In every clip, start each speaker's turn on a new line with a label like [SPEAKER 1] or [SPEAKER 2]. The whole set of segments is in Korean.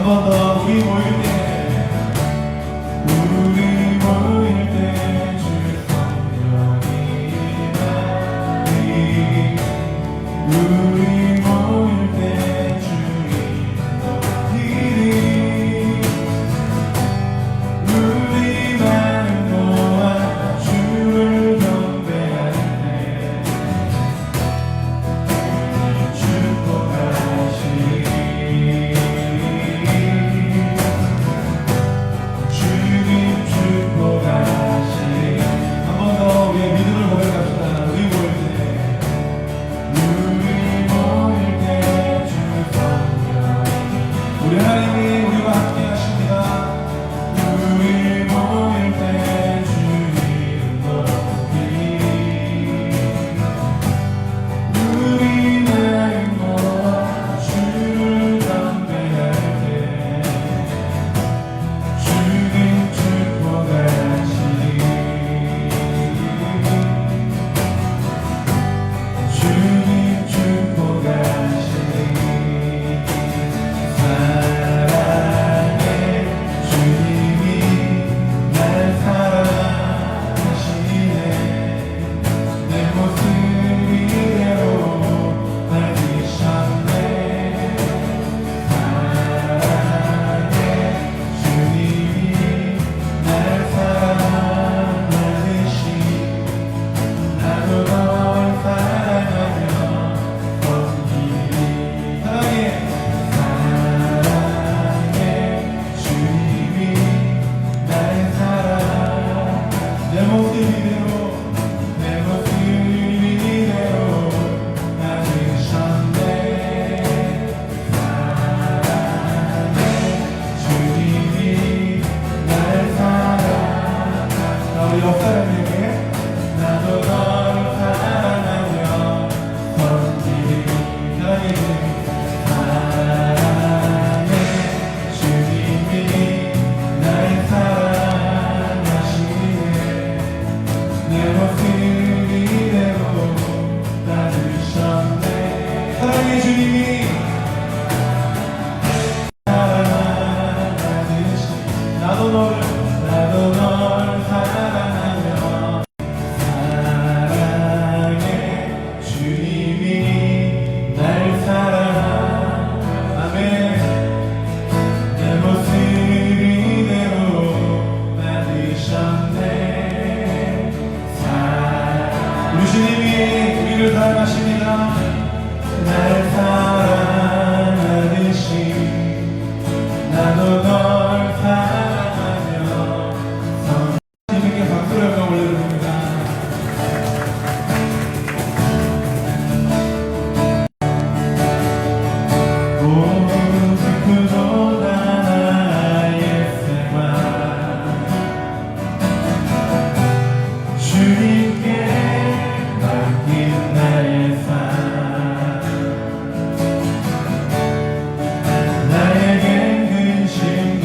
[SPEAKER 1] 한 번 더 우리 모일 때 주 성령이 임하리 우리 모일 때 주님 너희리 우리 마음 모아 주를 경배할 때 축복하시리 주님 축복하시리 한 번 더 우리의 믿음을 고백합시다. 우리 모일 때 주 성령이 우리 하나님이 우리와 함께 하십니다. 우리 모일 때 주님 높이 우리 마음 모아 주를 경배할 때 주님 축복하시리 주님 축복하시리 사랑해 주님이 날 사랑하시네 내 모습 이대로 받으셨네 사랑해 주님이 날 사랑하듯이 나도 널 사랑하며 섬기리 사랑해 주님이 날 사랑 내 모습 이대로 받으셨네 사랑해 주님이 날 사랑하며 우리 옆 사람에게 나도 널 사랑하며 섬기리 사랑해 주님이 날 사랑하시네 내 모습 이대로 받으셨네 사랑해 주님이 사랑하듯이 나도 널 사랑하며 사랑해 주님이 날 사랑 아멘 내 모습 이대로 받으셨네 우리 주님이 우리를 사랑하십니다. 날 사랑하듯이 나도 널 사랑하며 주님께 박수를 한번 올려드립니다. 오직도 나의 생활 주님께 맡긴 나의 삶 나에겐 근심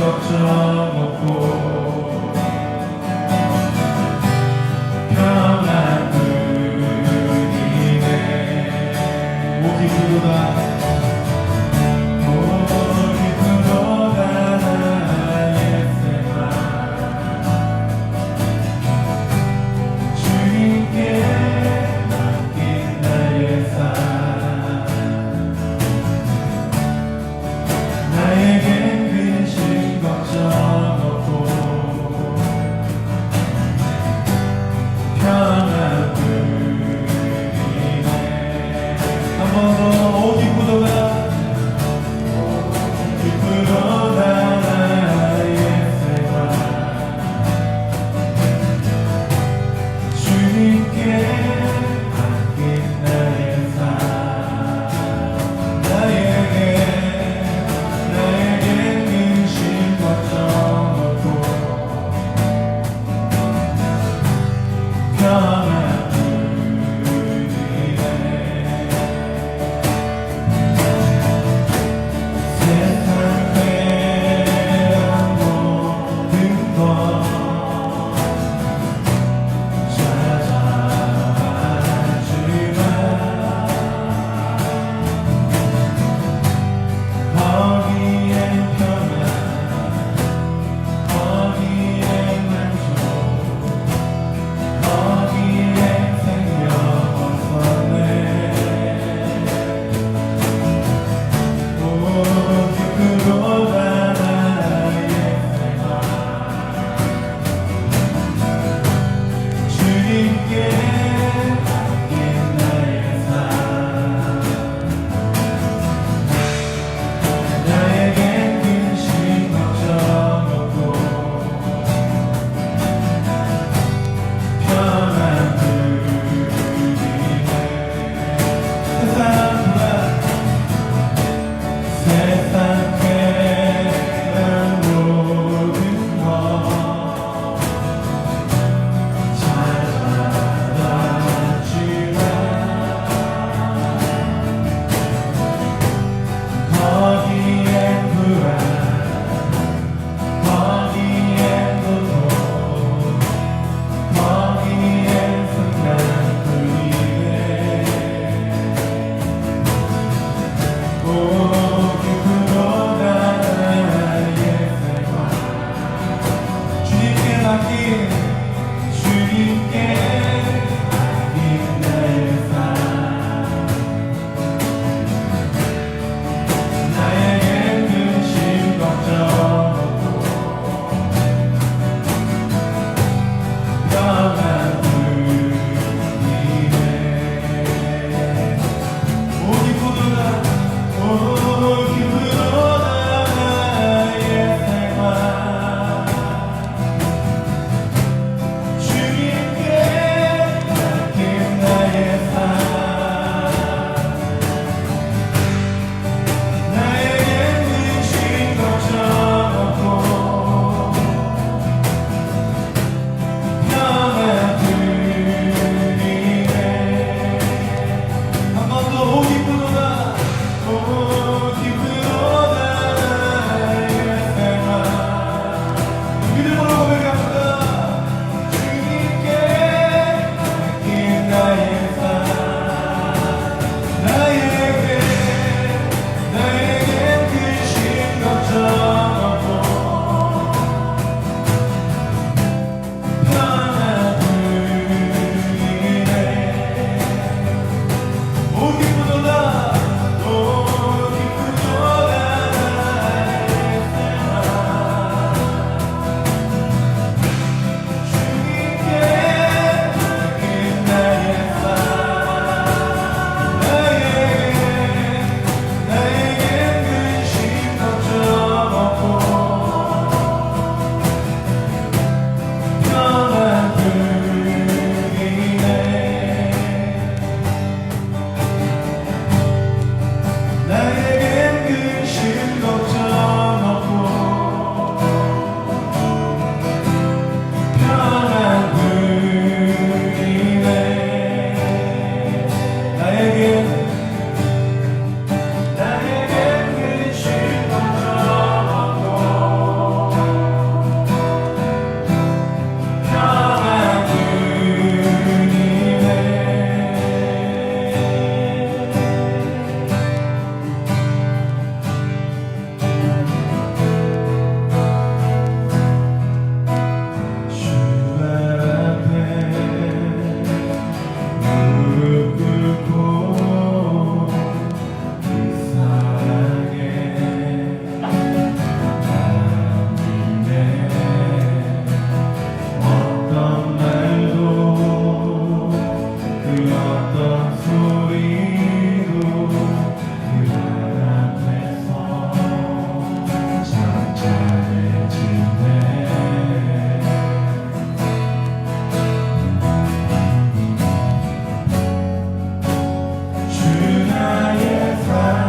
[SPEAKER 1] 주 나의 사랑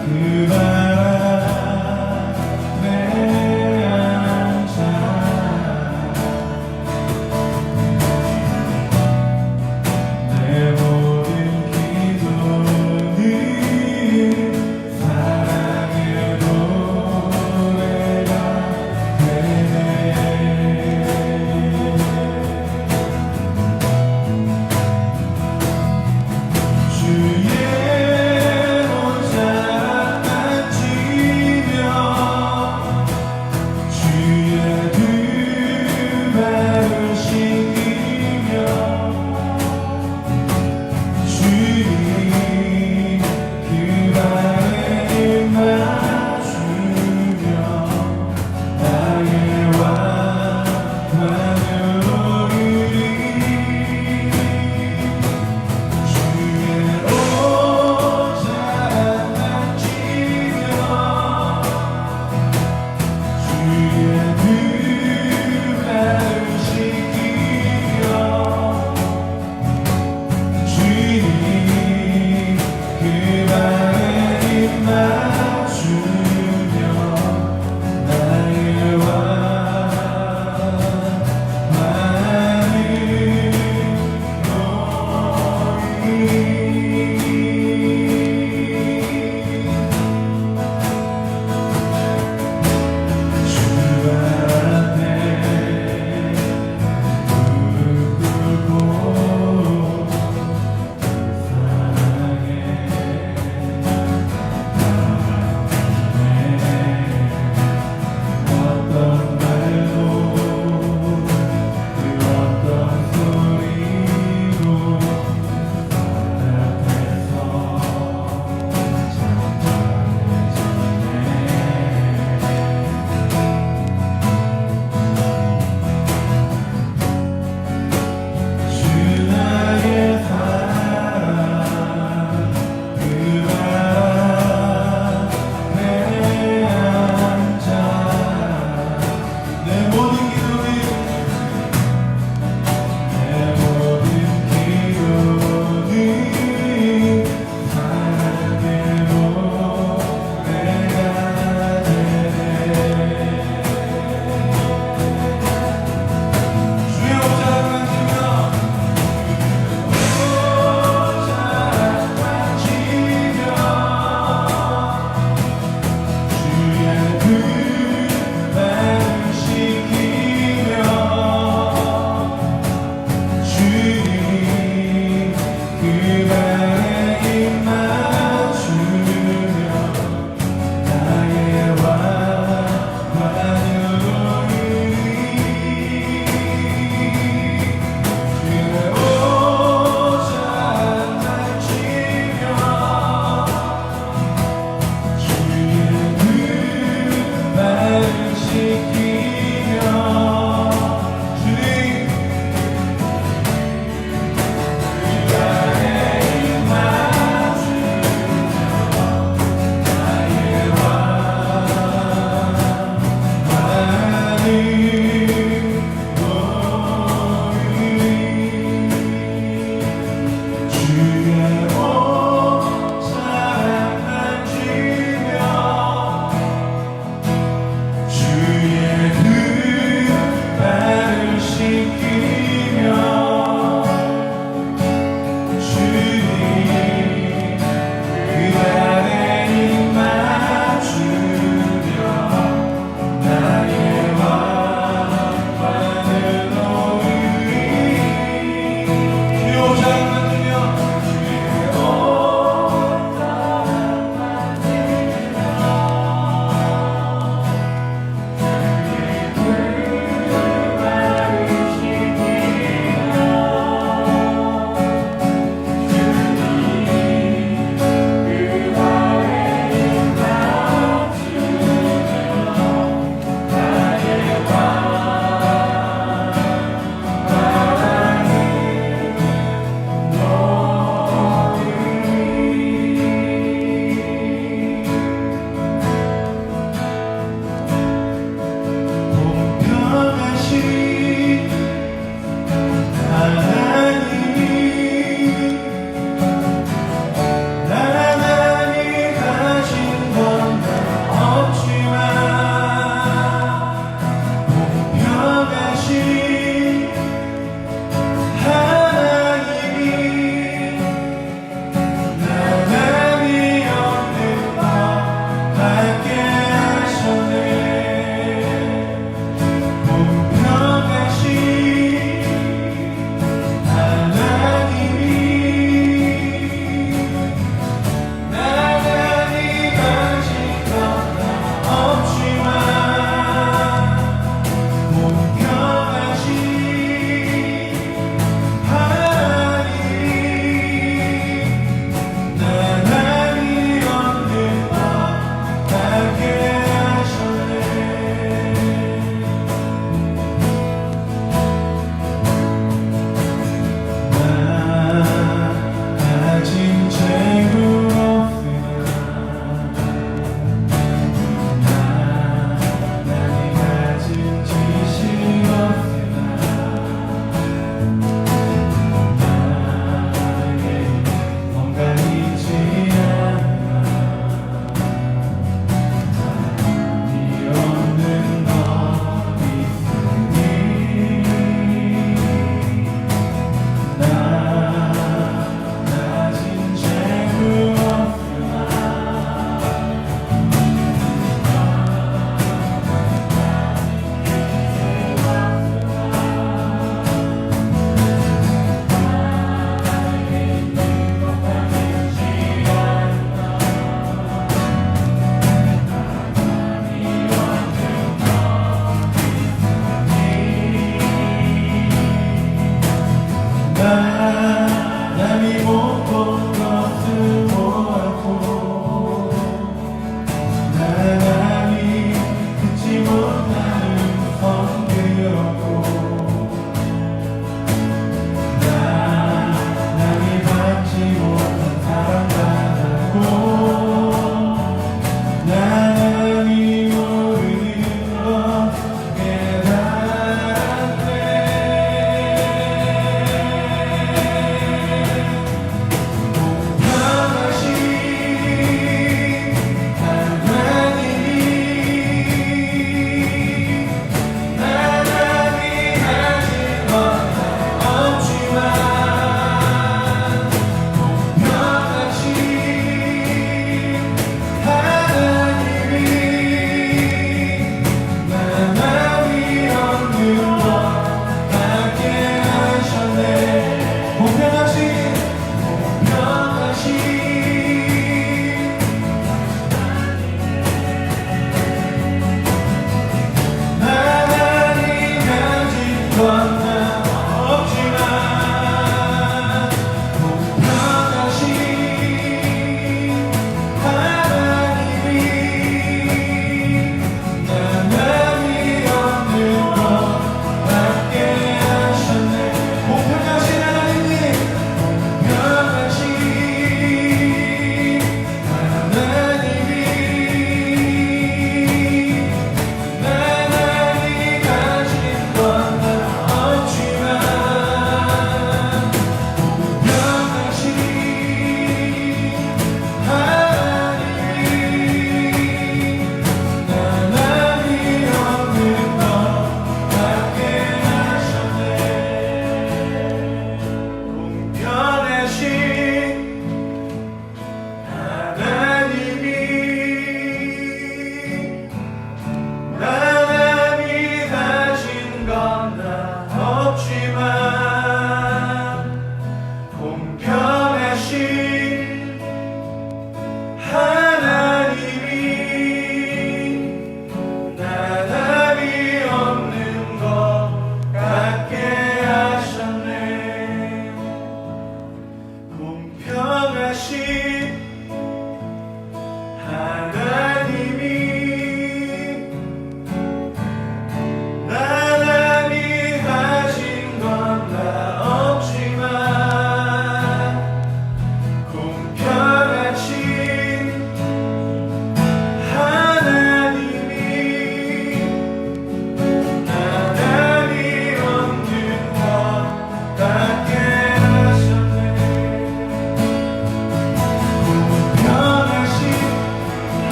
[SPEAKER 1] 그 바람 내 안자 내 모든 기도는 사랑의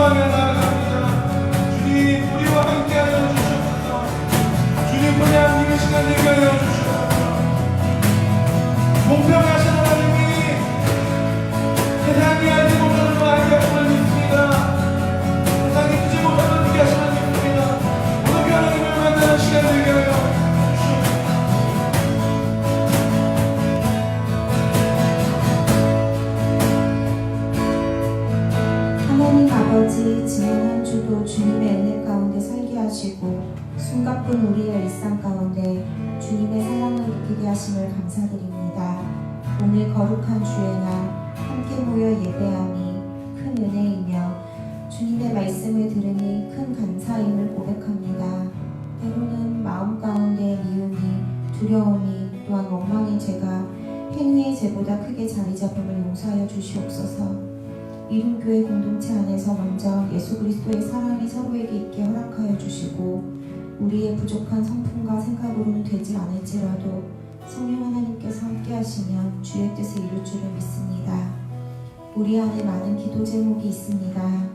[SPEAKER 1] 향해 나아갑니다. 주님, 우리와 함께하여 주시옵소서. 주님 그냥 이 시간 되게 하여 주시옵소서. 공평하신 하나님이 세상이 알지 못하는 거 알게 하심을 믿습니다. 세상이 듣지 못하는 듣게 하심을 믿습니다. 오늘 그 하나님을 만나는 시간 되게 하여 주시옵소서.
[SPEAKER 2] 하나님 아버지, 지난 한 주도 주님의 은혜 가운데 살게 하시고 숨가쁜 우리의 일상 가운데 주님의 사랑을 느끼게 하심을 감사드립니다. 오늘 거룩한 주의 날 함께 모여 예배함이 큰 은혜이며 주님의 말씀을 들으니 큰 감사임을 고백합니다. 때로는 마음 가운데 미움이, 두려움이, 또한 원망의 죄가 행위의 죄보다 크게 자리 잡음을 용서하여 주시옵소서. 이룸교회 공동체 안에서 먼저 예수 그리스도의 사랑이 서로에게 있게 허락하여 주시고 우리의 부족한 성품과 생각으로는 되지 않을지라도 성령 하나님께서 함께 하시면 주의 뜻을 이룰 줄을 믿습니다. 우리 안에 많은 기도 제목이 있습니다.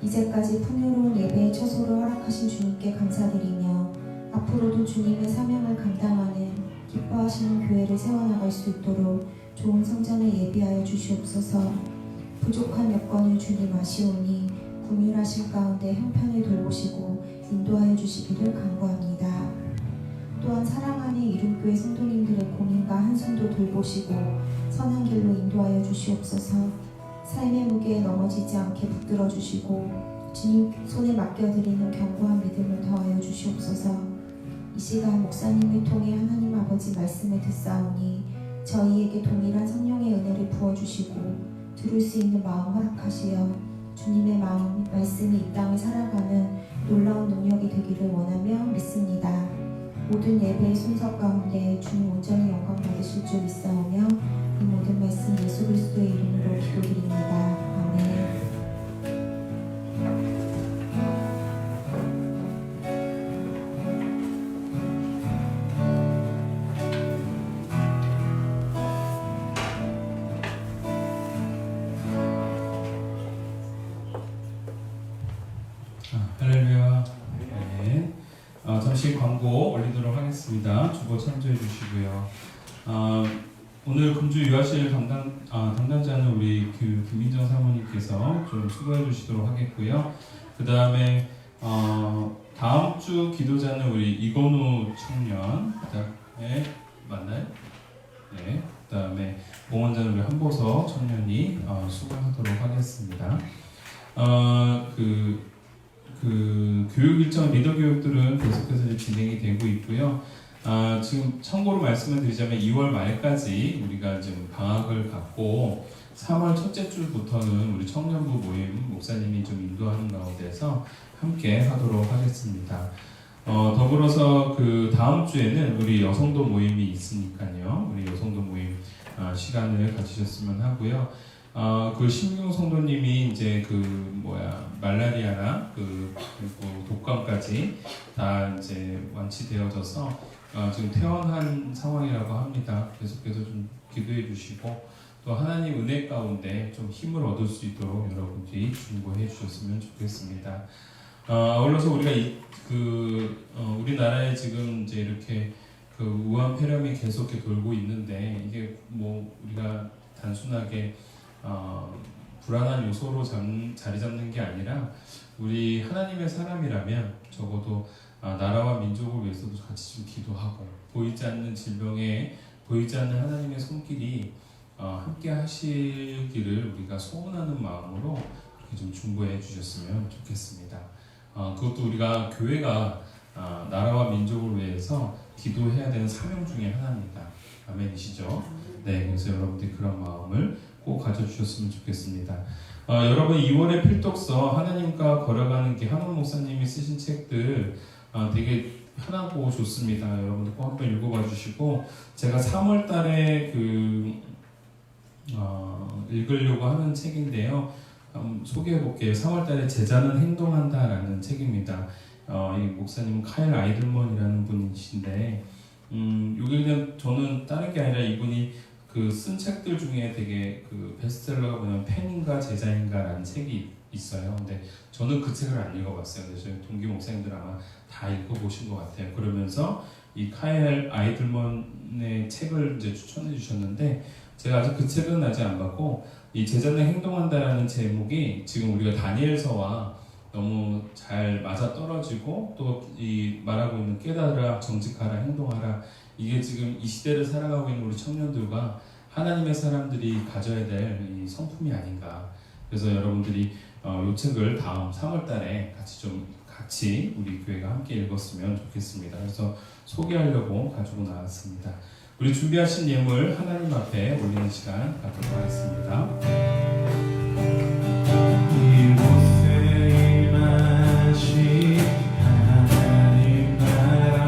[SPEAKER 2] 이제까지 풍요로운 예배의 처소를 허락하신 주님께 감사드리며 앞으로도 주님의 사명을 감당하는 기뻐하시는 교회를 세워나갈 수 있도록 좋은 성전을 예비하여 주시옵소서. 부족한 여건을 주님 아시오니 긍휼하신 가운데 형편을 돌보시고 인도하여 주시기를 간구합니다. 또한 사랑하는 이룸교회 성도님들의 고민과 한숨도 돌보시고 선한 길로 인도하여 주시옵소서. 삶의 무게에 넘어지지 않게 붙들어 주시고 주님 손에 맡겨드리는 견고한 믿음을 더하여 주시옵소서. 이 시간 목사님을 통해 하나님 아버지 말씀을 듣사오니 저희에게 동일한 성령의 은혜를 부어주시고 들을 수 있는 마음 허락하시어 주님의 마음, 말씀이 이 땅을 살아가는 놀라운 능력이 되기를 원하며 믿습니다. 모든 예배의 순서 가운데 주님 온전히 영광 받으실 줄 믿사오며 이 모든 말씀 예수 그리스도의 이름으로 기도드립니다. 아멘.
[SPEAKER 1] 할렐루야. 네. 잠시 광고 올리도록 하겠습니다. 주보 참조해 주시고요. 오늘 금주 유아실 담당자는 우리 김민정 사모님께서 좀 수고해 주시도록 하겠고요. 그 다음에 다음 주 기도자는 우리 이건우 청년, 그다음에 맞나요? 네. 그 다음에 봉헌자는 우리 한보서 청년이 수고하도록 하겠습니다. 교육 일정 리더 교육들은 계속해서 진행이 되고 있고요. 지금 참고로 말씀을 드리자면 2월 말까지 우리가 지금 방학을 갖고 3월 첫째 주부터는 우리 청년부 모임 목사님이 좀 인도하는 가운데서 함께 하도록 하겠습니다. 더불어서 그 다음 주에는 우리 여성도 모임이 있으니까요. 우리 여성도 모임 시간을 가지셨으면 하고요. 그 신경 성도님이 이제 말라리아나 그리고 독감까지 다 이제 완치되어져서 지금 퇴원한 상황이라고 합니다. 계속해서 좀 기도해 주시고 또 하나님 은혜 가운데 좀 힘을 얻을 수 있도록 여러분들이 중보해 주셨으면 좋겠습니다. 아울러서 우리가 우리나라에 지금 이제 이렇게 그 우한 폐렴이 계속 돌고 있는데 이게 뭐 우리가 단순하게 불안한 요소로 자리 잡는 게 아니라 우리 하나님의 사람이라면 적어도 나라와 민족을 위해서도 같이 좀 기도하고 보이지 않는 질병에 보이지 않는 하나님의 손길이 함께 하시기를 우리가 소원하는 마음으로 이렇게 좀 중보해 주셨으면 좋겠습니다. 그것도 우리가 교회가 나라와 민족을 위해서 기도해야 되는 사명 중에 하나입니다. 아멘이시죠? 네, 그래서 여러분들이 그런 마음을 꼭 가져주셨으면 좋겠습니다. 여러분 2월의 필독서 하나님과 걸어가는 길 한원 목사님이 쓰신 책들 되게 편하고 좋습니다. 여러분들 꼭 한번 읽어봐 주시고 제가 3월 달에 읽으려고 하는 책인데요. 소개해 볼게요. 3월 달에 제자는 행동한다 라는 책입니다. 이 목사님은 카일 아이들먼이라는 분이신데 이게 그냥 저는 다른 게 아니라 이분이 그 쓴 책들 중에 되게 그 베스트셀러가 뭐냐면 팬인가 제자인가 라는 책이 있어요. 근데 저는 그 책을 안 읽어봤어요. 근데 저희 동기 목사님들 아마 다 읽어보신 것 같아요. 그러면서 이 카일 아이들먼의 책을 이제 추천해 주셨는데 제가 아직 그 책은 아직 안 봤고 이 제자는 행동한다라는 제목이 지금 우리가 다니엘서와 너무 잘 맞아 떨어지고 또 이 말하고 있는 깨달으라, 정직하라, 행동하라 이게 지금 이 시대를 살아가고 있는 우리 청년들과 하나님의 사람들이 가져야 될 이 성품이 아닌가. 그래서 여러분들이 이 책을 다음 3월달에 같이 우리 교회가 함께 읽었으면 좋겠습니다. 그래서 소개하려고 가지고 나왔습니다. 우리 준비하신 예물 하나님 앞에 올리는 시간 갖도록 하겠습니다.
[SPEAKER 3] 이곳에 임하신 하나님 나라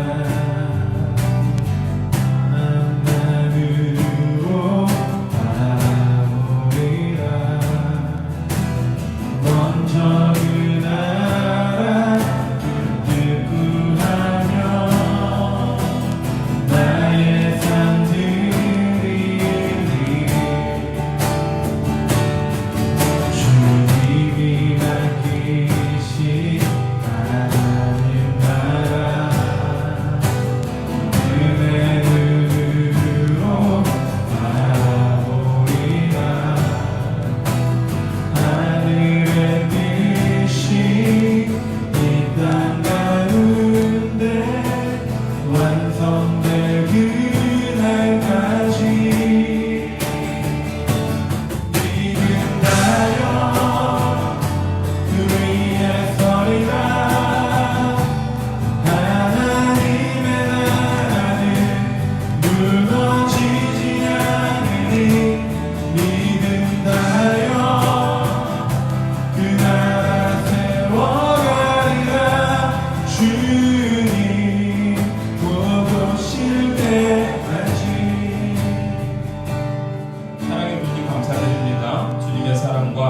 [SPEAKER 3] 하늘으로 바라보리라. 먼저 그 나라 뜻 구하며 나의 삶 드리리. 주님이 맡기신 하나님 나라 은혜 눈으로 바라보리라. 하늘의 뜻이 이 땅 가운데 완성될 그날까지 믿음다여 그 위에 서리라. 하나님의 나라는 무너지지 않으니 믿음다여 그 나라 세워가리라. 주님 오실 때까지.
[SPEAKER 1] 사랑해 주님 감사드립니다. 주님의 사랑과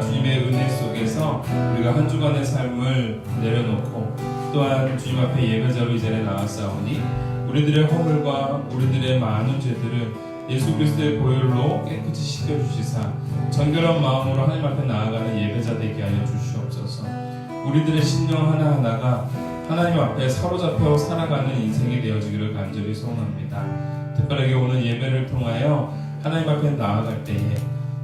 [SPEAKER 1] 주님의 은혜 속에서 우리가 한 주간의 삶을 내려놓고 또한 주님 앞에 예배자로 이 자리에 나왔사오니 우리들의 허물과 우리들의 많은 죄들을 예수 그리스도의 보혈로 깨끗이 씻겨주시사 정결한 마음으로 하나님 앞에 나아가는 예배자 되게 하여 주시옵소서. 우리들의 심령 하나하나가 하나님 앞에 사로잡혀 살아가는 인생이 되어지기를 간절히 소원합니다. 특별하게 오늘 예배를 통하여 하나님 앞에 나아갈 때에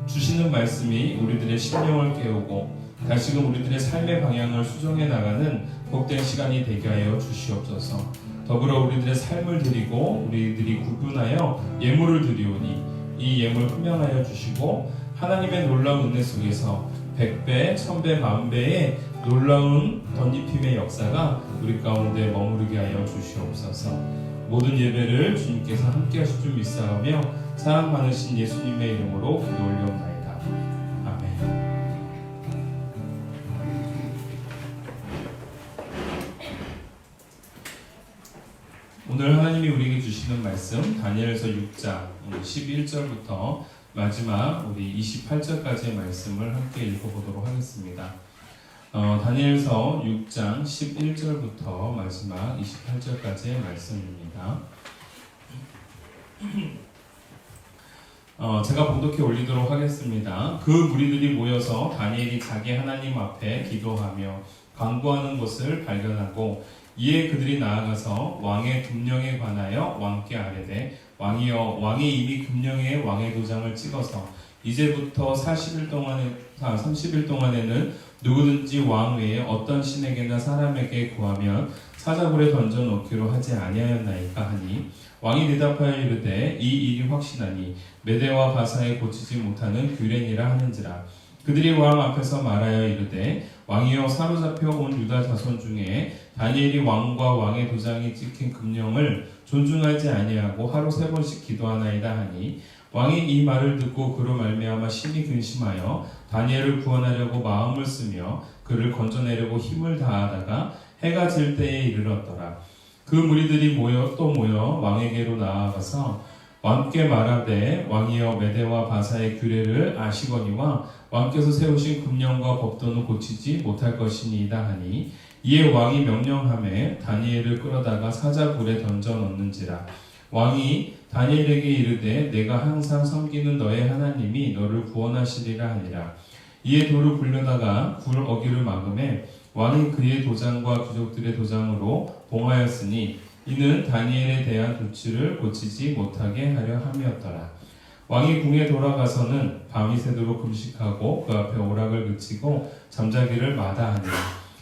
[SPEAKER 1] 주시는 말씀이 우리들의 심령을 깨우고 다시금 우리들의 삶의 방향을 수정해 나가는 복된 시간이 되게 하여 주시옵소서. 더불어 우리들의 삶을 드리고 우리들이 구분하여 예물을 드리오니 이 예물 흠명하여 주시고 하나님의 놀라운 은혜 속에서 100배, 1000배, 10,000배의 놀라운 덧입힘의 역사가 우리 가운데 머무르게 하여 주시옵소서. 모든 예배를 주님께서 함께 하실 줄 믿사오며 사랑 많으신 예수님의 이름으로 기도 올려옵나이다. 아멘. 오늘 하나님이 우리에게 주시는 말씀 다니엘서 6장 11절부터 마지막 우리 28절까지의 말씀을 함께 읽어보도록 하겠습니다. 다니엘서 6장 11절부터 마지막 28절까지의 말씀입니다. 제가 봉독해 올리도록 하겠습니다. 그 무리들이 모여서 다니엘이 자기 하나님 앞에 기도하며 간구하는 것을 발견하고 이에 그들이 나아가서 왕의 금령에 관하여 왕께 아뢰되 왕이여 왕이 이미 금령에 왕의 도장을 찍어서 이제부터 30일 동안에는 누구든지 왕 외에 어떤 신에게나 사람에게 구하면 사자굴에 던져 놓기로 하지 아니하였나이까 하니 왕이 대답하여 이르되 이 일이 확신하니 메대와 바사에 고치지 못하는 규례니라 하는지라. 그들이 왕 앞에서 말하여 이르되 왕이여 사로잡혀 온 유다 자손 중에 다니엘이 왕과 왕의 도장이 찍힌 금령을 존중하지 아니하고 하루 3번씩 기도하나이다 하니 왕이 이 말을 듣고 그로 말미암아 심히 근심하여 다니엘을 구원하려고 마음을 쓰며 그를 건져내려고 힘을 다하다가 해가 질 때에 이르렀더라. 그 무리들이 모여 왕에게로 나아가서 왕께 말하되 왕이여 메대와 바사의 규례를 아시거니와 왕께서 세우신 금령과 법도는 고치지 못할 것이니이다 하니 이에 왕이 명령하매 다니엘을 끌어다가 사자굴에 던져 넣는지라. 왕이 다니엘에게 이르되 내가 항상 섬기는 너의 하나님이 너를 구원하시리라 하니라. 이에 돌을 굴려다가 굴 어기를 막음에 왕이 그의 도장과 귀족들의 도장으로 봉하였으니 이는 다니엘에 대한 조치를 고치지 못하게 하려 함이었더라. 왕이 궁에 돌아가서는 밤이 새도록 금식하고 그 앞에 오락을 그치고 잠자기를 마다하니라.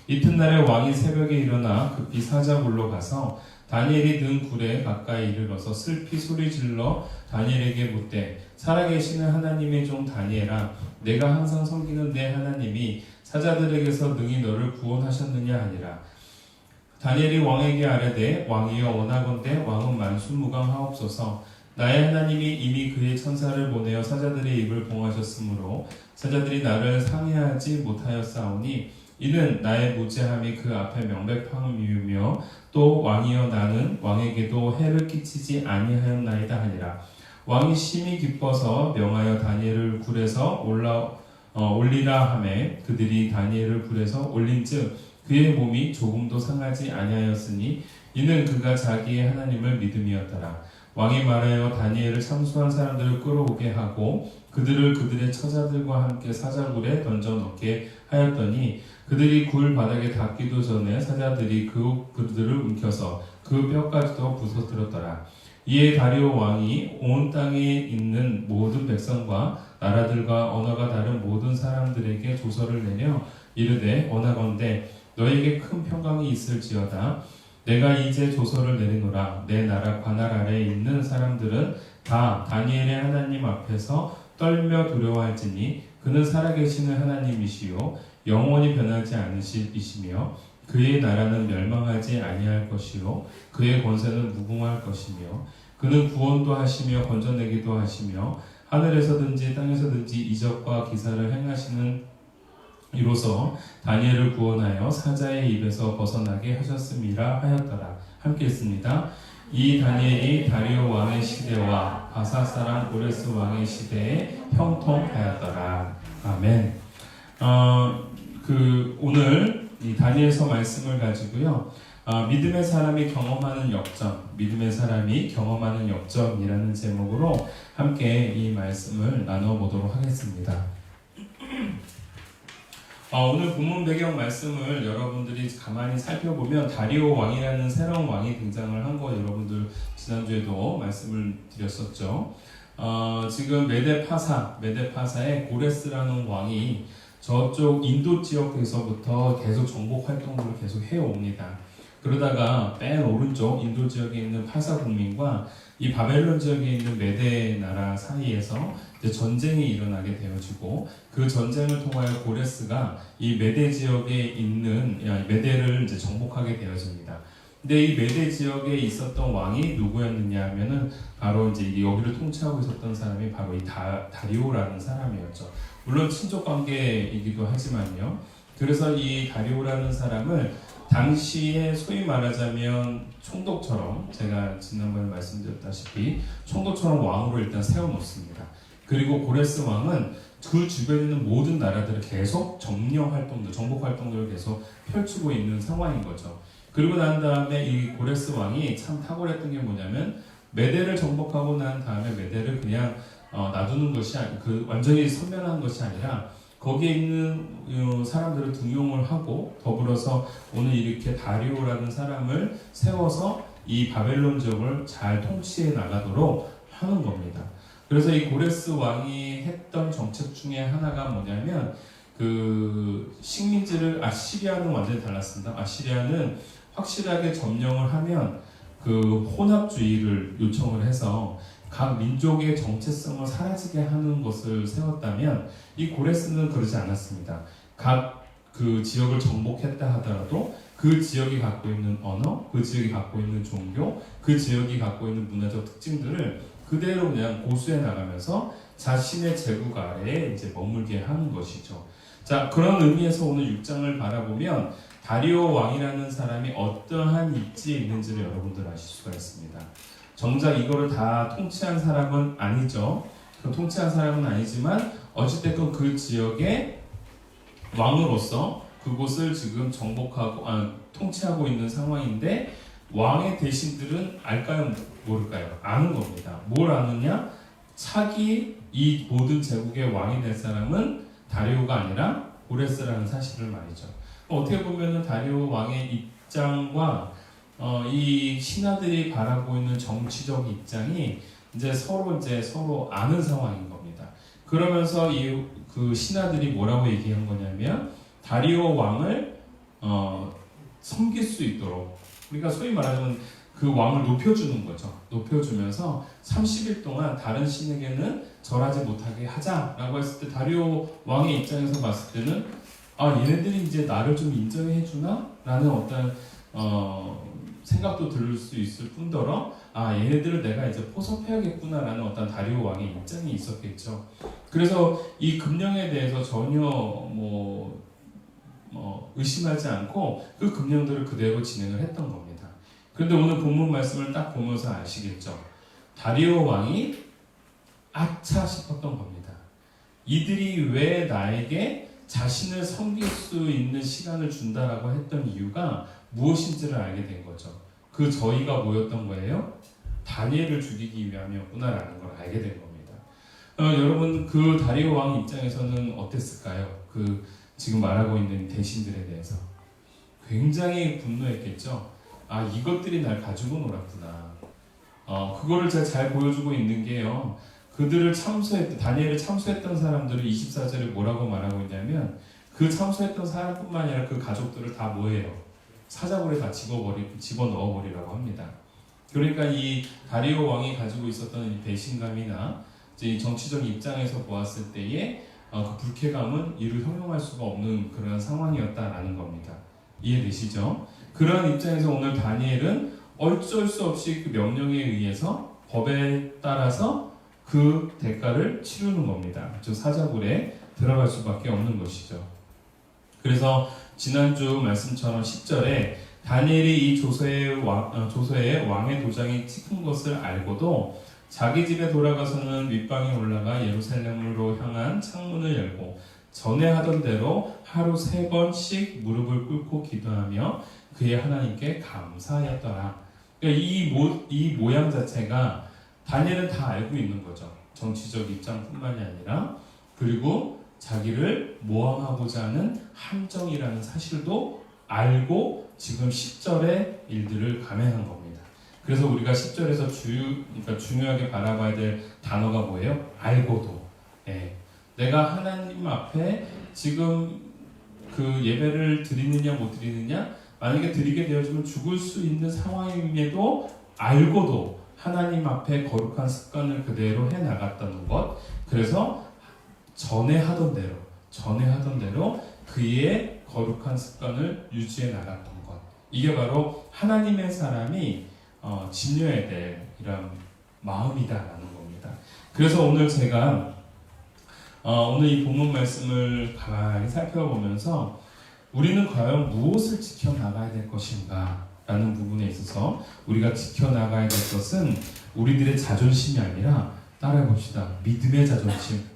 [SPEAKER 1] 이튿날에 왕이 새벽에 일어나 급히 사자굴로 가서 다니엘이 든 굴에 가까이 이르러서 슬피 소리질러 다니엘에게 묻되 살아계시는 하나님의 종 다니엘아, 내가 항상 섬기는 내 하나님이 사자들에게서 능히 너를 구원하셨느냐 하니라. 다니엘이 왕에게 아뢰되 왕이여 원하건대 왕은 만수무강하옵소서. 나의 하나님이 이미 그의 천사를 보내어 사자들의 입을 봉하셨으므로 사자들이 나를 상해하지 못하였사오니 이는 나의 무죄함이 그 앞에 명백함이며 또 왕이여 나는 왕에게도 해를 끼치지 아니하였나이다 하니라. 왕이 심히 기뻐서 명하여 다니엘을 굴에서 올리라 하매 그들이 다니엘을 굴에서 올린즉 그의 몸이 조금도 상하지 아니하였으니 이는 그가 자기의 하나님을 믿음이었더라. 왕이 말하여 다니엘을 참수한 사람들을 끌어오게 하고 그들을 그들의 처자들과 함께 사자굴에 던져 넣게 하였더니 그들이 굴 바닥에 닿기도 전에 사자들이 그들을 움켜서 그 뼈까지도 부서뜨렸더라. 이에 다리오 왕이 온 땅에 있는 모든 백성과 나라들과 언어가 다른 모든 사람들에게 조서를 내려 이르되 원하건대 너에게 큰 평강이 있을지어다. 내가 이제 조서를 내리노라. 내 나라 관할 아래에 있는 사람들은 다 다니엘의 하나님 앞에서 떨며 두려워할지니 그는 살아계시는 하나님이시요 영원히 변하지 않으시이시며 그의 나라는 멸망하지 아니할 것이요 그의 권세는 무궁할 것이며 그는 구원도 하시며 건져내기도 하시며 하늘에서든지 땅에서든지 이적과 기사를 행하시는 이로써 다니엘을 구원하여 사자의 입에서 벗어나게 하셨음이라 하였더라. 함께 읽습니다. 이 다니엘이 다리오 왕의 시대와 바사 사람 고레스 왕의 시대에 형통하였더라. 아멘. 오늘 이 다니엘서 말씀을 가지고요. 믿음의 사람이 경험하는 역점이라는 제목으로 함께 이 말씀을 나눠보도록 하겠습니다. 오늘 본문 배경 말씀을 여러분들이 가만히 살펴보면 다리오 왕이라는 새로운 왕이 등장을 한 거 여러분들 지난주에도 말씀을 드렸었죠. 지금 메데파사의 고레스라는 왕이 저쪽 인도 지역에서부터 계속 정복 활동들을 계속 해옵니다. 그러다가 맨 오른쪽 인도 지역에 있는 파사 국민과 이 바벨론 지역에 있는 메데 나라 사이에서 이제 전쟁이 일어나게 되어지고 그 전쟁을 통하여 고레스가 이 메데 지역에 있는 메데를 이제 정복하게 되어집니다. 근데 이 메데 지역에 있었던 왕이 누구였느냐 하면은 바로 이제 여기를 통치하고 있었던 사람이 바로 이 다리오라는 사람이었죠. 물론 친족 관계이기도 하지만요. 그래서 이 다리오라는 사람을 당시에 소위 말하자면 총독처럼 제가 지난번에 말씀드렸다시피 총독처럼 왕으로 일단 세워놓습니다. 그리고 고레스 왕은 그 주변에 있는 모든 나라들을 계속 정복 활동들을 계속 펼치고 있는 상황인 거죠. 그리고 난 다음에 이 고레스 왕이 참 탁월했던 게 뭐냐면 메데를 정복하고 난 다음에 메데를 그냥 놔두는 것이 완전히 섬멸하는 것이 아니라 거기에 있는 사람들을 등용을 하고 더불어서 오늘 이렇게 다리오라는 사람을 세워서 이 바벨론 지역을 잘 통치해 나가도록 하는 겁니다. 그래서 이 고레스 왕이 했던 정책 중에 하나가 뭐냐면 그 식민지를 아시리아는 완전히 달랐습니다. 아시리아는 확실하게 점령을 하면 그 혼합주의를 요청을 해서 각 민족의 정체성을 사라지게 하는 것을 세웠다면 이 고레스는 그러지 않았습니다. 각 그 지역을 정복했다 하더라도 그 지역이 갖고 있는 언어, 그 지역이 갖고 있는 종교, 그 지역이 갖고 있는 문화적 특징들을 그대로 그냥 고수해 나가면서 자신의 제국 아래에 이제 머물게 하는 것이죠. 자, 그런 의미에서 오늘 6장을 바라보면 다리오 왕이라는 사람이 어떠한 입지에 있는지를 여러분들 아실 수가 있습니다. 정작 이거를 다 통치한 사람은 아니죠. 통치한 사람은 아니지만 어찌됐건 그 지역의 왕으로서 그곳을 지금 통치하고 있는 상황인데 왕의 대신들은 알까요? 모를까요? 아는 겁니다. 뭘 아느냐? 차기 이 모든 제국의 왕이 될 사람은 다리오가 아니라 고레스라는 사실을 말이죠. 어떻게 보면은 다리오 왕의 입장과 이 신하들이 바라고 있는 정치적 입장이 이제 서로 아는 상황인 겁니다. 그러면서 그 신하들이 뭐라고 얘기한 거냐면 다리오 왕을 섬길 수 있도록, 그러니까 소위 말하자면 그 왕을 높여주는 거죠. 높여주면서 30일 동안 다른 신에게는 절하지 못하게 하자라고 했을 때 다리오 왕의 입장에서 봤을 때는 얘네들이 이제 나를 좀 인정해 주나? 라는 어떤 생각도 들 수 있을 뿐더러 얘네들을 내가 이제 포섭해야겠구나 라는 어떤 다리오 왕의 입장이 있었겠죠. 그래서 이 금령에 대해서 전혀 의심하지 않고 그 금령들을 그대로 진행을 했던 겁니다. 그런데 오늘 본문 말씀을 딱 보면서 아시겠죠? 다리오 왕이 아차 싶었던 겁니다. 이들이 왜 나에게 자신을 섬길 수 있는 시간을 준다라고 했던 이유가 무엇인지를 알게 된 거죠. 그 저희가 뭐였던 거예요? 다니엘을 죽이기 위함이었구나라는 걸 알게 된 겁니다. 여러분, 그 다리오 왕 입장에서는 어땠을까요? 그 지금 말하고 있는 대신들에 대해서 굉장히 분노했겠죠. 이것들이 날 가지고 놀았구나. 그거를 잘 보여주고 있는 게요. 그들을 다니엘을 참수했던 사람들을 24절에 뭐라고 말하고 있냐면 그 참수했던 사람뿐만 아니라 그 가족들을 다 뭐예요? 사자굴에 다 집어넣어버리라고 합니다. 그러니까 이 다리오 왕이 가지고 있었던 이 배신감이나 이제 이 정치적 입장에서 보았을 때의 그 불쾌감은 이를 형용할 수가 없는 그런 상황이었다라는 겁니다. 이해되시죠? 그런 입장에서 오늘 다니엘은 어쩔 수 없이 그 명령에 의해서 법에 따라서 그 대가를 치르는 겁니다. 즉 사자굴에 들어갈 수밖에 없는 것이죠. 그래서 지난주 말씀처럼 10절에 다니엘이 이 조서에 왕의 도장이 찍힌 것을 알고도 자기 집에 돌아가서는 윗방에 올라가 예루살렘으로 향한 창문을 열고 전에 하던 대로 하루 3번씩 무릎을 꿇고 기도하며 그의 하나님께 감사하였더라. 그러니까 이 모양 자체가 다니엘은 다 알고 있는 거죠. 정치적 입장뿐만이 아니라, 그리고 자기를 모함하고자 하는 함정이라는 사실도 알고 지금 10절의 일들을 감행한 겁니다. 그래서 우리가 10절에서 그러니까 중요하게 바라봐야 될 단어가 뭐예요? 알고도. 내가 하나님 앞에 지금 그 예배를 드리느냐 못 드리느냐, 만약에 드리게 되어지면 죽을 수 있는 상황임에도 알고도 하나님 앞에 거룩한 습관을 그대로 해나갔다는 것. 그래서 전에 하던 대로 그의 거룩한 습관을 유지해 나갔던 것. 이게 바로 하나님의 사람이 지녀야 될 이런 마음이다라는 겁니다. 그래서 오늘 제가 오늘 이 본문 말씀을 가만히 살펴보면서 우리는 과연 무엇을 지켜나가야 될 것인가 라는 부분에 있어서 우리가 지켜나가야 될 것은 우리들의 자존심이 아니라 따라해봅시다. 믿음의 자존심.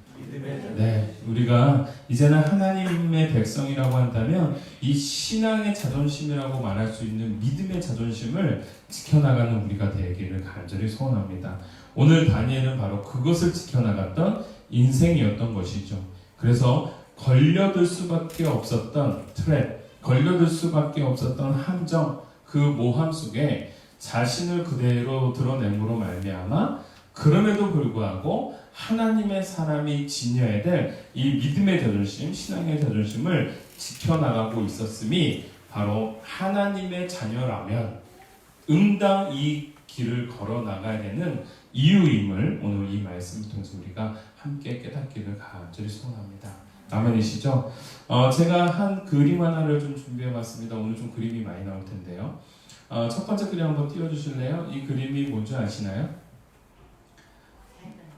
[SPEAKER 1] 네, 우리가 이제는 하나님의 백성이라고 한다면 이 신앙의 자존심이라고 말할 수 있는 믿음의 자존심을 지켜나가는 우리가 되기를 간절히 소원합니다. 오늘 다니엘은 바로 그것을 지켜나갔던 인생이었던 것이죠. 그래서 걸려들 수밖에 없었던 트랩, 걸려들 수밖에 없었던 함정, 그 모함 속에 자신을 그대로 드러냄으로 말미암아 그럼에도 불구하고 하나님의 사람이 지녀야 될 이 믿음의 자존심, 신앙의 자존심을 지켜나가고 있었음이 바로 하나님의 자녀라면 응당 이 길을 걸어나가야 되는 이유임을 오늘 이 말씀을 통해서 우리가 함께 깨닫기를 간절히 소원합니다. 아멘이시죠? 제가 한 그림 하나를 좀 준비해봤습니다. 오늘 좀 그림이 많이 나올 텐데요. 첫 번째 그림 한번 띄워주실래요? 이 그림이 뭔지 아시나요?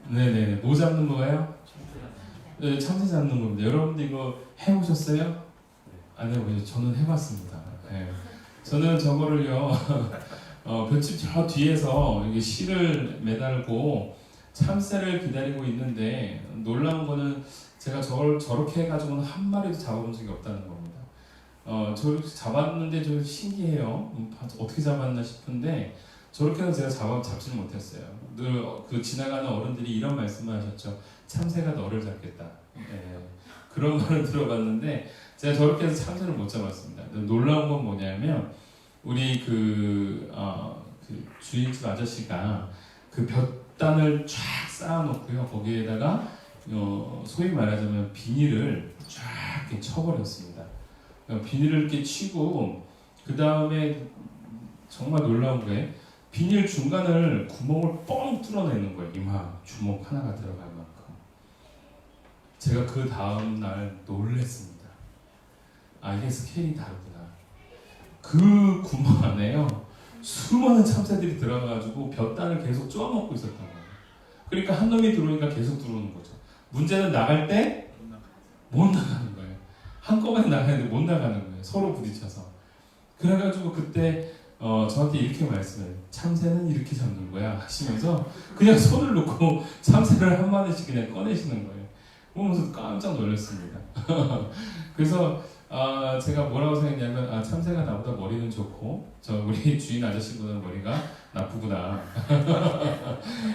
[SPEAKER 1] 네네, 뭐 잡는 거예요? 네, 참새 잡는 겁니다. 여러분들 이거 해보셨어요? 안 해보죠. 저는 해봤습니다. 네. 저는 저거를요, 볏짚 저 뒤에서 이게 실을 매달고 참새를 기다리고 있는데 놀라운 거는 제가 저렇게 해가지고는 한 마리도 잡아본 적이 없다는 겁니다. 저렇게 잡았는데 좀 신기해요. 어떻게 잡았나 싶은데 저렇게 해서 제가 잡지는 못했어요. 늘 그 지나가는 어른들이 이런 말씀을 하셨죠. 참새가 너를 잡겠다. 그런 말을 들어봤는데 제가 저렇게 해서 참새를 못 잡았습니다. 놀라운 건 뭐냐면 우리 그 주인집 아저씨가 그 볕단을 쫙 쌓아놓고요. 거기에다가 소위 말하자면 비닐을 쫙 이렇게 쳐버렸습니다. 비닐을 이렇게 치고 그 다음에 정말 놀라운 게 비닐 중간을 구멍을 뻥 뚫어내는 거예요. 이마 주먹 하나가 들어갈 만큼. 제가 그 다음 날 놀랬습니다. 아, 이게 스케일이 다르구나. 그 구멍 안에요 수많은 참새들이 들어가가지고 볕단을 계속 쪼아먹고 있었던 거예요. 그러니까 한 놈이 들어오니까 계속 들어오는 거죠. 문제는 나갈 때 못 나가는 거예요. 한꺼번에 나가는데 못 나가는 거예요. 서로 부딪혀서. 그래가지고 그때 저한테 이렇게 말씀을, 참새는 이렇게 잡는 거야 하시면서 그냥 손을 놓고 참새를 한 마리씩 그냥 꺼내시는 거예요. 보면서 깜짝 놀랐습니다. 그래서 제가 뭐라고 생각했냐면 참새가 나보다 머리는 좋고 우리 주인 아저씨보다 머리가 나쁘구나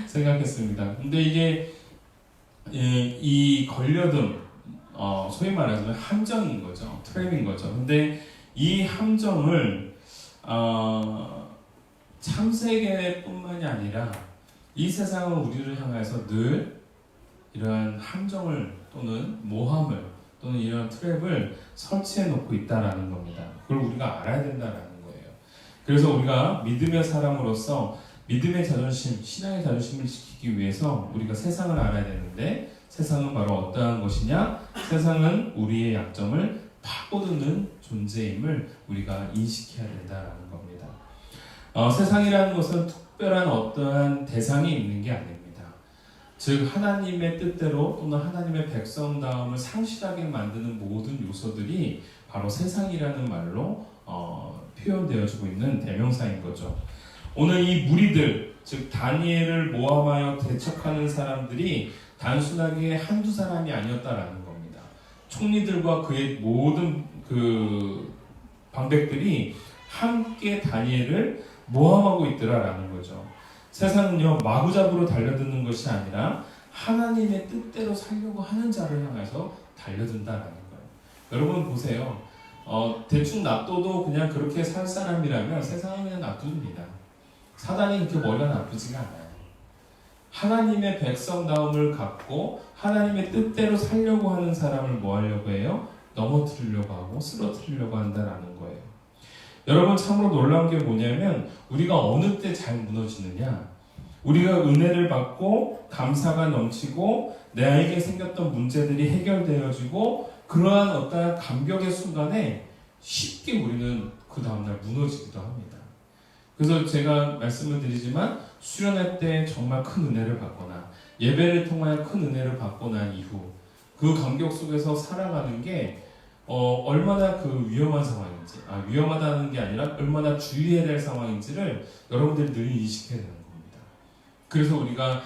[SPEAKER 1] 생각했습니다. 근데 이게 이 걸려든 소위 말하자면 함정인 거죠. 트랩인 거죠. 근데 이 함정을 참새계뿐만이 아니라 이 세상은 우리를 향해서 늘 이러한 함정을 또는 모함을 또는 이런 트랩을 설치해 놓고 있다라는 겁니다. 그걸 우리가 알아야 된다라는 거예요. 그래서 우리가 믿음의 사람으로서 믿음의 자존심, 신앙의 자존심을 지키기 위해서 우리가 세상을 알아야 되는데 세상은 바로 어떠한 것이냐? 세상은 우리의 약점을 파고드는 존재임을 우리가 인식해야 된다라는 겁니다. 세상이라는 것은 특별한 어떠한 대상이 있는 게 아닙니다. 즉 하나님의 뜻대로 또는 하나님의 백성다움을 상실하게 만드는 모든 요소들이 바로 세상이라는 말로 표현되어지고 있는 대명사인 거죠. 오늘 이 무리들, 즉 다니엘을 모함하여 대척하는 사람들이 단순하게 한두 사람이 아니었다라는 겁니다. 총리들과 그의 모든 그 방백들이 함께 다니엘을 모함하고 있더라라는 거죠. 세상은요 마구잡이로 달려드는 것이 아니라 하나님의 뜻대로 살려고 하는 자를 향해서 달려든다라는 거예요. 여러분 보세요. 대충 놔둬도 그냥 그렇게 살 사람이라면 세상은 그냥 놔둡니다. 사단이 그렇게 머리가 나쁘지가 않아요. 하나님의 백성다움을 갖고 하나님의 뜻대로 살려고 하는 사람을 뭐 하려고 해요? 넘어뜨리려고 하고 쓰러뜨리려고 한다라는 거예요. 여러분 참으로 놀라운 게 뭐냐면 우리가 어느 때 잘 무너지느냐, 우리가 은혜를 받고 감사가 넘치고 나에게 생겼던 문제들이 해결되어지고 그러한 어떤 감격의 순간에 쉽게 우리는 그 다음날 무너지기도 합니다. 그래서 제가 말씀을 드리지만 수련회 때 정말 큰 은혜를 받거나 예배를 통하여 큰 은혜를 받고 난 이후 그 감격 속에서 살아가는 게 얼마나 그 위험한 상황인지, 위험하다는 게 아니라 얼마나 주의해야 될 상황인지를 여러분들이 늘 인식해야 되는 겁니다. 그래서 우리가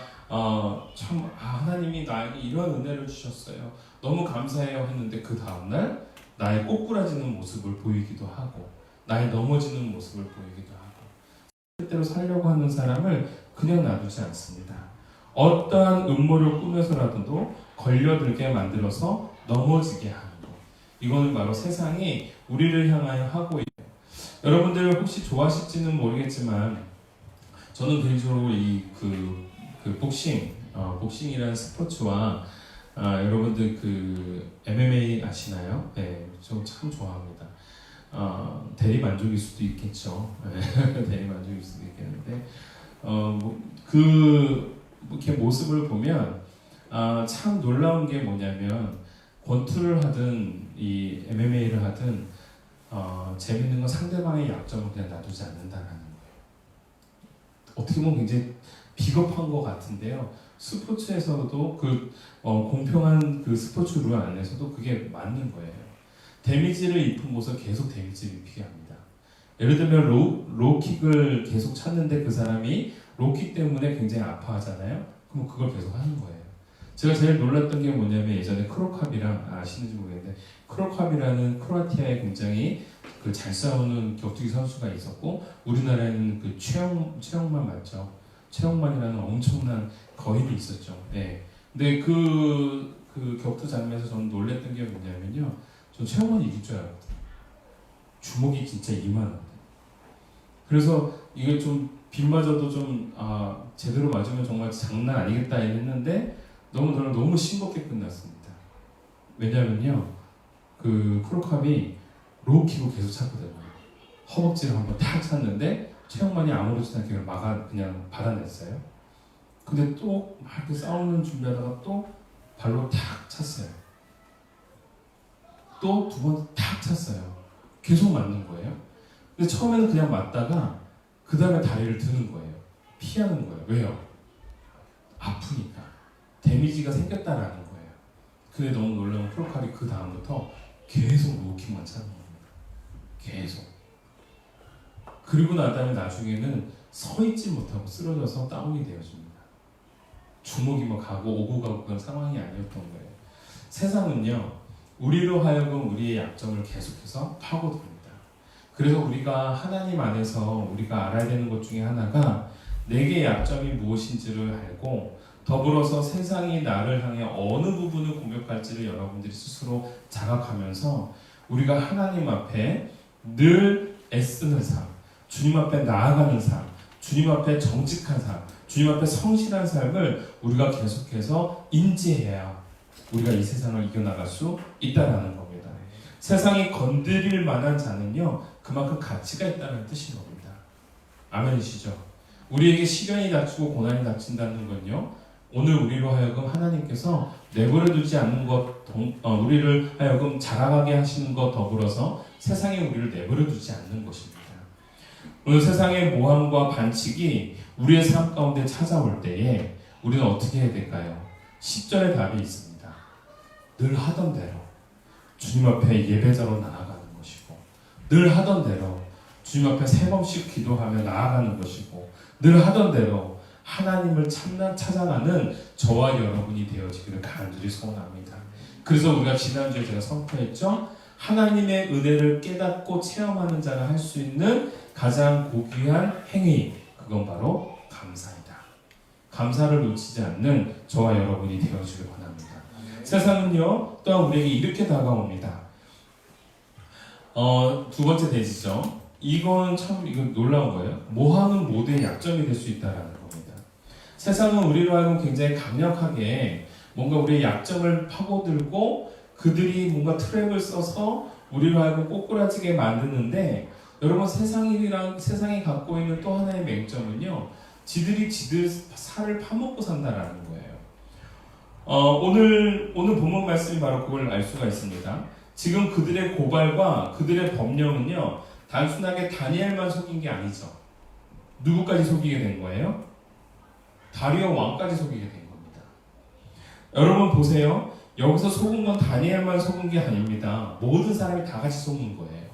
[SPEAKER 1] 하나님이 나에게 이런 은혜를 주셨어요. 너무 감사해요 했는데 그 다음날 나의 꼬꾸라지는 모습을 보이기도 하고 나의 넘어지는 모습을 보이기도 하고 뜻대로 살려고 하는 사람을 그냥 놔두지 않습니다. 어떠한 음모를 꾸며서라도 걸려들게 만들어서 넘어지게 하는 것. 이거는 바로 세상이 우리를 향하여 하고 있어요. 여러분들 혹시 좋아하실지는 모르겠지만 저는 개인적으로 그 복싱이라는 스포츠와 여러분들 그 MMA 아시나요? 네, 저 참 좋아합니다. 대리 만족일 수도 있겠죠. 대리 만족일 수도 있겠는데 이렇게 모습을 보면 참 놀라운 게 뭐냐면 권투를 하든 이 MMA를 하든 재밌는 건 상대방의 약점을 그냥 놔두지 않는다라는 거예요. 어떻게 보면 굉장히 비겁한 것 같은데요. 스포츠에서도 공평한 그 스포츠 룰 안에서도 그게 맞는 거예요. 데미지를 입은 곳을 계속 데미지를 입히게 합니다. 예를 들면 로킥을 계속 찼는데 그 사람이 로킥 때문에 굉장히 아파하잖아요. 그럼 그걸 계속 하는 거예요. 제가 제일 놀랐던 게 뭐냐면 예전에 크로캅이랑 아시는지 모르겠는데 크로캅이라는 크로아티아에 굉장히 그 잘 싸우는 격투기 선수가 있었고 우리나라에는 그 최영만 맞죠? 최영만이라는 엄청난 거인이 있었죠. 네. 근데 그 그 격투 장면에서 저는 놀랬던 게 뭐냐면요. 전 최영만이 이길 줄 알았거든요. 주먹이 진짜 이만한데. 그래서 이게 좀 빗맞아도 좀 제대로 맞으면 정말 장난 아니겠다 했는데 저는 너무 싱겁게 끝났습니다. 왜냐면요. 그 크로캅이 로우킥을 계속 찼거든요. 허벅지를 한번 탁 찼는데 최영만이 아무렇지도 않게 그냥 받아냈어요. 근데 또 막 이렇게 싸우는 준비하다가 또 발로 탁 찼어요. 또 두 번 탁 찼어요. 계속 맞는 거예요. 근데 처음에는 그냥 맞다가 그 다음에 다리를 드는 거예요. 피하는 거예요. 왜요? 아프니까. 데미지가 생겼다라는 거예요. 근데 너무 놀라운 크로캅이 그 다음부터 계속 로우킥만 차는 겁니다. 계속. 그리고 나다음에 나중에는 서 있지 못하고 쓰러져서 다운이 되어집니다. 주먹이 막 가고 오고 가고 그런 상황이 아니었던 거예요. 세상은요, 우리로 하여금 우리의 약점을 계속해서 파고듭니다. 그래서 우리가 하나님 안에서 우리가 알아야 되는 것 중에 하나가 내게 약점이 무엇인지를 알고 더불어서 세상이 나를 향해 어느 부분을 공격할지를 여러분들이 스스로 자각하면서 우리가 하나님 앞에 늘 애쓰는 삶, 주님 앞에 나아가는 삶, 주님 앞에 정직한 삶, 주님 앞에 성실한 삶을 우리가 계속해서 인지해야 우리가 이 세상을 이겨나갈 수 있다는 겁니다. 세상이 건드릴 만한 자는요, 그만큼 가치가 있다는 뜻인 겁니다. 아멘이시죠? 우리에게 시련이 닥치고 고난이 닥친다는 건요, 오늘 우리로 하여금 하나님께서 내버려두지 않는 것, 우리를 하여금 자라가게 하시는 것 더불어서 세상에 우리를 내버려두지 않는 것입니다. 오늘 세상의 모함과 반칙이 우리의 삶 가운데 찾아올 때에 우리는 어떻게 해야 될까요? 10절의 답이 있습니다. 늘 하던 대로 주님 앞에 예배자로 나아가는 것이고, 늘 하던 대로 주님 앞에 세 번씩 기도하며 나아가는 것이고, 늘 하던 대로 하나님을 찾아가는 저와 여러분이 되어지기를 간절히 소원합니다. 그래서 우리가 지난주에 제가 선포했죠. 하나님의 은혜를 깨닫고 체험하는 자가 할 수 있는 가장 고귀한 행위, 그건 바로 감사이다. 감사를 놓치지 않는 저와 여러분이 되어주길 원합니다. 세상은요, 또한 우리에게 이렇게 다가옵니다. 두 번째 대지죠. 이건 놀라운 거예요. 모함은 모두의 약점이 될 수 있다는 겁니다. 세상은 우리로 하여금 굉장히 강력하게 뭔가 우리의 약점을 파고들고 그들이 뭔가 트랩을 써서 우리로 하여금 꼬꾸라지게 만드는데, 여러분 세상이 갖고 있는 또 하나의 맹점은요, 지들 살을 파먹고 산다라는 거예요. 오늘 본문 말씀이 바로 그걸 알 수가 있습니다. 지금 그들의 고발과 그들의 법령은요, 단순하게 다니엘만 속인 게 아니죠. 누구까지 속이게 된 거예요? 다리오 왕까지 속이게 된 겁니다. 여러분 보세요. 여기서 속은 건 다니엘만 속은 게 아닙니다. 모든 사람이 다 같이 속는 거예요.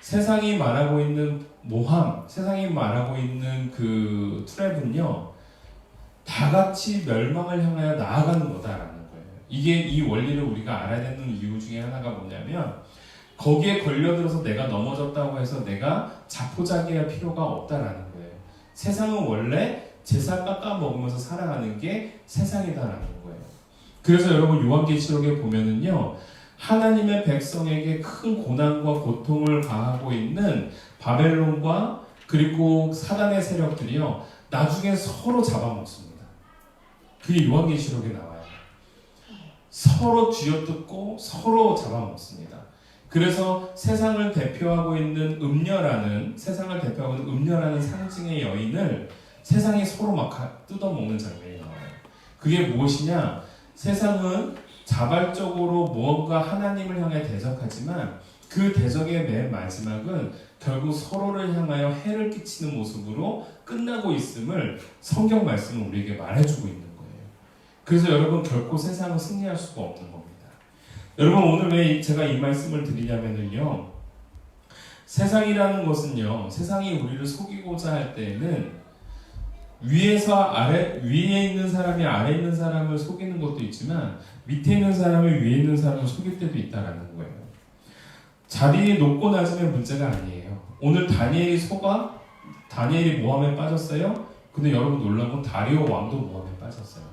[SPEAKER 1] 세상이 말하고 있는 모함, 세상이 말하고 있는 그 트랩은요, 다 같이 멸망을 향하여 나아가는 거다라는 거예요. 이게 이 원리를 우리가 알아야 되는 이유 중에 하나가 뭐냐면, 거기에 걸려들어서 내가 넘어졌다고 해서 내가 자포자기할 필요가 없다라는 거예요. 세상은 원래 제사 깎아 먹으면서 살아가는 게 세상이다라는 거예요. 그래서 여러분 요한계시록에 보면은요, 하나님의 백성에게 큰 고난과 고통을 가하고 있는 바벨론과 그리고 사단의 세력들이요, 나중에 서로 잡아먹습니다. 그게 요한계시록에 나와요. 서로 쥐어뜯고 서로 잡아먹습니다. 그래서 세상을 대표하고 있는 음녀라는 상징의 여인을 세상이 서로 막 뜯어먹는 장면이 나와요. 그게 무엇이냐? 세상은 자발적으로 무언가 하나님을 향해 대적하지만 그 대적의 맨 마지막은 결국 서로를 향하여 해를 끼치는 모습으로 끝나고 있음을 성경 말씀은 우리에게 말해주고 있는 거예요. 그래서 여러분, 결코 세상은 승리할 수가 없는 겁니다. 여러분, 오늘 왜 제가 이 말씀을 드리냐면요, 세상이라는 것은요, 세상이 우리를 속이고자 할 때에는 위에 있는 사람이 아래 있는 사람을 속이는 것도 있지만 밑에 있는 사람이 위에 있는 사람을 속일 때도 있다라는 거예요. 자리에 높고 낮으면 문제가 아니에요. 오늘 다니엘이 모함에 빠졌어요. 근데 여러분 놀라운 건 다리오 왕도 모함에 빠졌어요.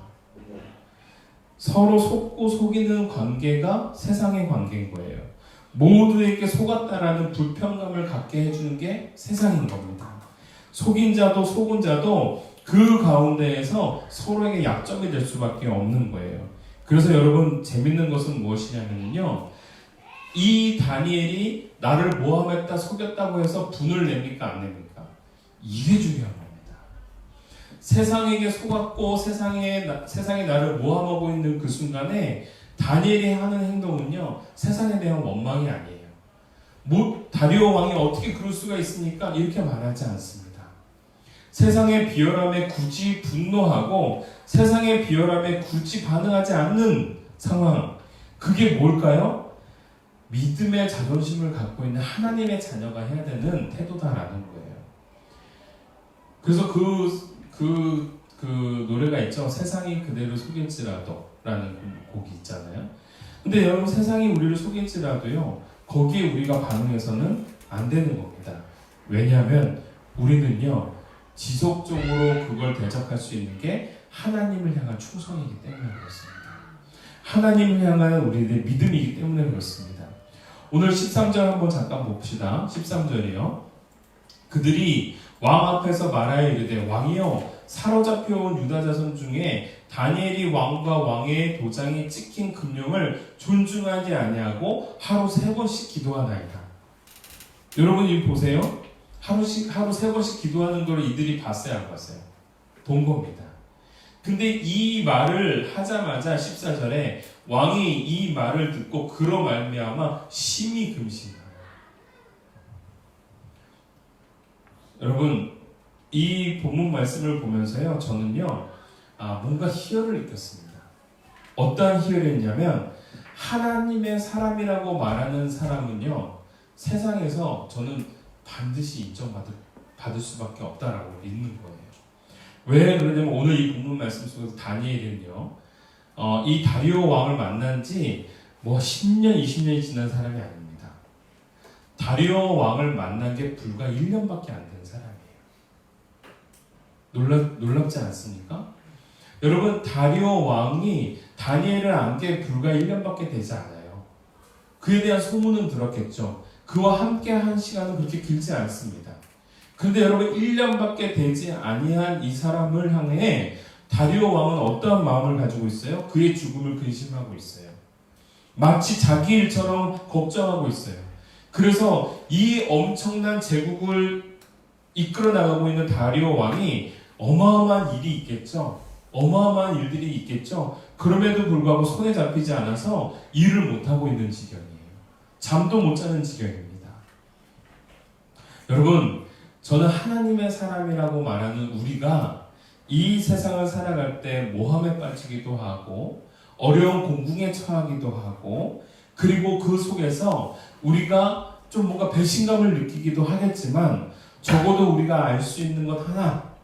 [SPEAKER 1] 서로 속고 속이는 관계가 세상의 관계인 거예요. 모두에게 속았다라는 불편감을 갖게 해주는 게 세상인 겁니다. 속인 자도 속은 자도 그 가운데에서 서로에게 약점이 될 수밖에 없는 거예요. 그래서 여러분 재밌는 것은 무엇이냐면요, 이 다니엘이 나를 모함했다 속였다고 해서 분을 냅니까 안 냅니까? 이게 중요한 겁니다. 세상에게 속았고 세상에 나를 모함하고 있는 그 순간에 다니엘이 하는 행동은요, 세상에 대한 원망이 아니에요. 다리오 왕이 어떻게 그럴 수가 있습니까? 이렇게 말하지 않습니다. 세상의 비열함에 굳이 분노하고 세상의 비열함에 굳이 반응하지 않는 상황, 그게 뭘까요? 믿음의 자존심을 갖고 있는 하나님의 자녀가 해야 되는 태도다라는 거예요. 그래서 그 노래가 있죠. 세상이 그대를 속일지라도 라는 곡이 있잖아요. 근데 여러분, 세상이 우리를 속일지라도요, 거기에 우리가 반응해서는 안 되는 겁니다. 왜냐하면 우리는요, 지속적으로 그걸 대적할 수 있는 게 하나님을 향한 충성이기 때문에 그렇습니다. 하나님을 향한 우리의 믿음이기 때문에 그렇습니다. 오늘 13절 한번 잠깐 봅시다. 13절이요. 그들이 왕 앞에서 말하여 이르되, 왕이여, 사로잡혀온 유다 자손 중에 다니엘이 왕과 왕의 도장이 찍힌 금령을 존중하지 아니하고 하루 3번씩 기도하나이다. 여러분 이거 보세요. 하루 3번씩 기도하는 걸 이들이 봤어요, 안 봤어요? 본 겁니다. 근데 이 말을 하자마자 14절에 왕이 이 말을 듣고 그로 말미암아 심히 금신하여. 여러분, 이 본문 말씀을 보면서요, 저는요, 뭔가 희열을 느꼈습니다. 어떠한 희열이었냐면, 하나님의 사람이라고 말하는 사람은요, 세상에서 저는 반드시 인정받을 수밖에 없다라고 믿는 거예요. 왜 그러냐면, 오늘 이 본문 말씀 속에서 다니엘은요, 이 다리오 왕을 만난 지 10년, 20년이 지난 사람이 아닙니다. 다리오 왕을 만난 게 불과 1년밖에 안 된 사람이에요. 놀랍지 않습니까? 여러분, 다리오 왕이 다니엘을 안 게 불과 1년밖에 되지 않아요. 그에 대한 소문은 들었겠죠. 그와 함께 한 시간은 그렇게 길지 않습니다. 그런데 여러분, 1년밖에 되지 아니한 이 사람을 향해 다리오 왕은 어떠한 마음을 가지고 있어요? 그의 죽음을 근심하고 있어요. 마치 자기 일처럼 걱정하고 있어요. 그래서 이 엄청난 제국을 이끌어 나가고 있는 다리오 왕이 어마어마한 일이 있겠죠. 어마어마한 일들이 있겠죠. 그럼에도 불구하고 손에 잡히지 않아서 일을 못하고 있는 지경이에요. 잠도 못 자는 지경입니다. 여러분, 저는 하나님의 사람이라고 말하는 우리가 이 세상을 살아갈 때 모함에 빠지기도 하고 어려운 공궁에 처하기도 하고, 그리고 그 속에서 우리가 좀 뭔가 배신감을 느끼기도 하겠지만, 적어도 우리가 알 수 있는 것 하나,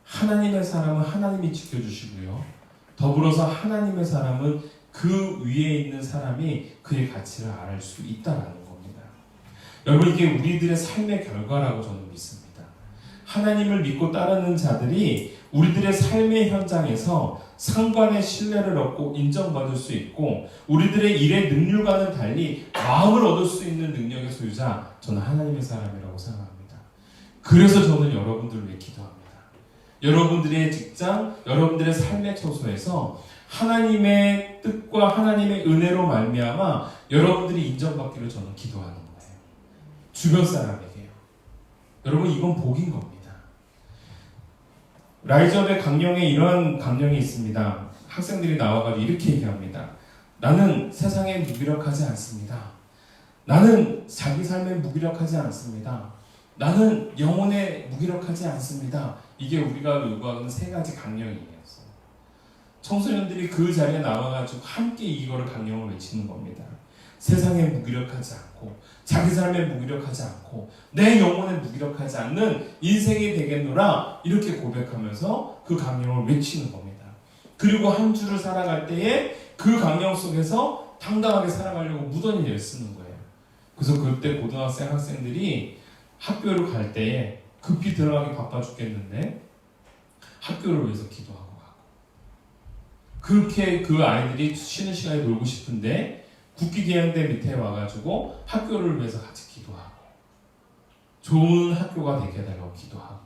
[SPEAKER 1] 하나님의 사람은 하나님이 지켜주시고요, 더불어서 하나님의 사람은 그 위에 있는 사람이 그의 가치를 알 수 있다라는 겁니다. 여러분, 이게 우리들의 삶의 결과라고 저는 믿습니다. 하나님을 믿고 따르는 자들이 우리들의 삶의 현장에서 상관의 신뢰를 얻고 인정받을 수 있고, 우리들의 일의 능률과는 달리 마음을 얻을 수 있는 능력의 소유자, 저는 하나님의 사람이라고 생각합니다. 그래서 저는 여러분들을 위해 기도합니다. 여러분들의 직장, 여러분들의 삶의 처소에서 하나님의 뜻과 하나님의 은혜로 말미암아 여러분들이 인정받기를 저는 기도하는 거예요. 주변 사람에게요. 여러분, 이건 복인 겁니다. 라이즈업의 강령에 이런 강령이 있습니다. 학생들이 나와가지고 이렇게 얘기합니다. 나는 세상에 무기력하지 않습니다. 나는 자기 삶에 무기력하지 않습니다. 나는 영혼에 무기력하지 않습니다. 이게 우리가 요구하는 3가지 강령이에요. 청소년들이 그 자리에 나와가지고 함께 이거를 강령을 외치는 겁니다. 세상에 무기력하지 않고, 자기 삶에 무기력하지 않고, 내 영혼에 무기력하지 않는 인생이 되겠노라, 이렇게 고백하면서 그 강령을 외치는 겁니다. 그리고 한 주를 살아갈 때에 그 강령 속에서 당당하게 살아가려고 무던히 애쓰는 거예요. 그래서 그때 고등학생 학생들이 학교를 갈 때에 급히 들어가기 바빠 죽겠는데 학교를 위해서 기도하고 가고, 그렇게 그 아이들이 쉬는 시간에 놀고 싶은데 국기계양대 밑에 와가지고 학교를 위해서 같이 기도하고 좋은 학교가 되게 해달라고 기도하고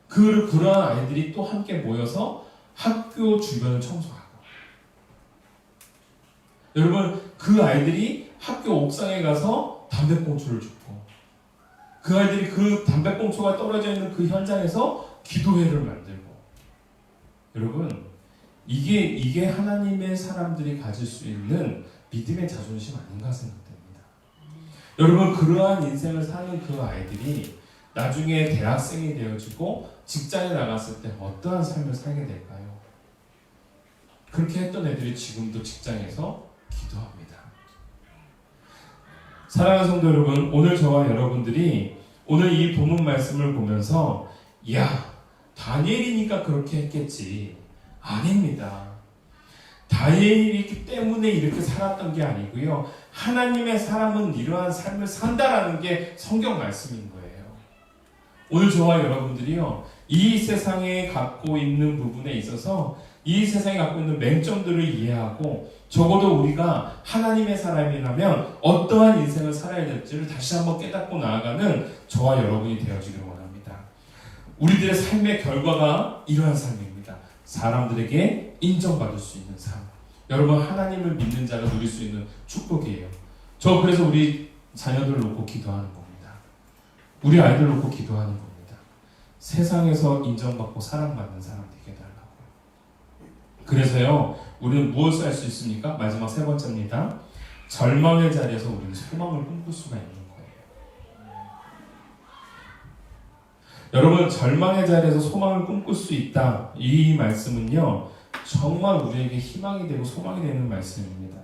[SPEAKER 1] 그러한 아이들이 또 함께 모여서 학교 주변을 청소하고 여러분 그 아이들이 학교 옥상에 가서 담배꽁초를 줍고 그 아이들이 그 담배꽁초가 떨어져 있는 그 현장에서 기도회를 만들고 여러분 이게 하나님의 사람들이 가질 수 있는 믿음의 자존심 아닌가 생각됩니다. 여러분 그러한 인생을 사는 그 아이들이 나중에 대학생이 되어지고 직장에 나갔을 때 어떠한 삶을 살게 될까요? 그렇게 했던 애들이 지금도 직장에서 기도합니다. 사랑하는 성도 여러분, 오늘 저와 여러분들이 오늘 이 본문 말씀을 보면서 야, 다니엘이니까 그렇게 했겠지. 아닙니다. 다니엘이기 때문에 이렇게 살았던 게 아니고요. 하나님의 사람은 이러한 삶을 산다라는 게 성경 말씀인 거예요. 오늘 저와 여러분들이요. 이 세상에 갖고 있는 부분에 있어서 이 세상에 갖고 있는 맹점들을 이해하고 적어도 우리가 하나님의 사람이라면 어떠한 인생을 살아야 될지를 다시 한번 깨닫고 나아가는 저와 여러분이 되어지기를 원합니다. 우리들의 삶의 결과가 이러한 삶입니다. 사람들에게 인정받을 수 있는 삶. 여러분 하나님을 믿는 자가 누릴 수 있는 축복이에요. 저 그래서 우리 자녀들을 놓고 기도하는 겁니다. 우리 아이들 놓고 기도하는 겁니다. 세상에서 인정받고 사랑받는 사람 되게 해달라고요. 그래서요 우리는 무엇을 할 수 있습니까? 마지막 세 번째입니다. 절망의 자리에서 우리는 소망을 꿈꿀 수가 있는 거예요. 여러분 절망의 자리에서 소망을 꿈꿀 수 있다. 이 말씀은요 정말 우리에게 희망이 되고 소망이 되는 말씀입니다.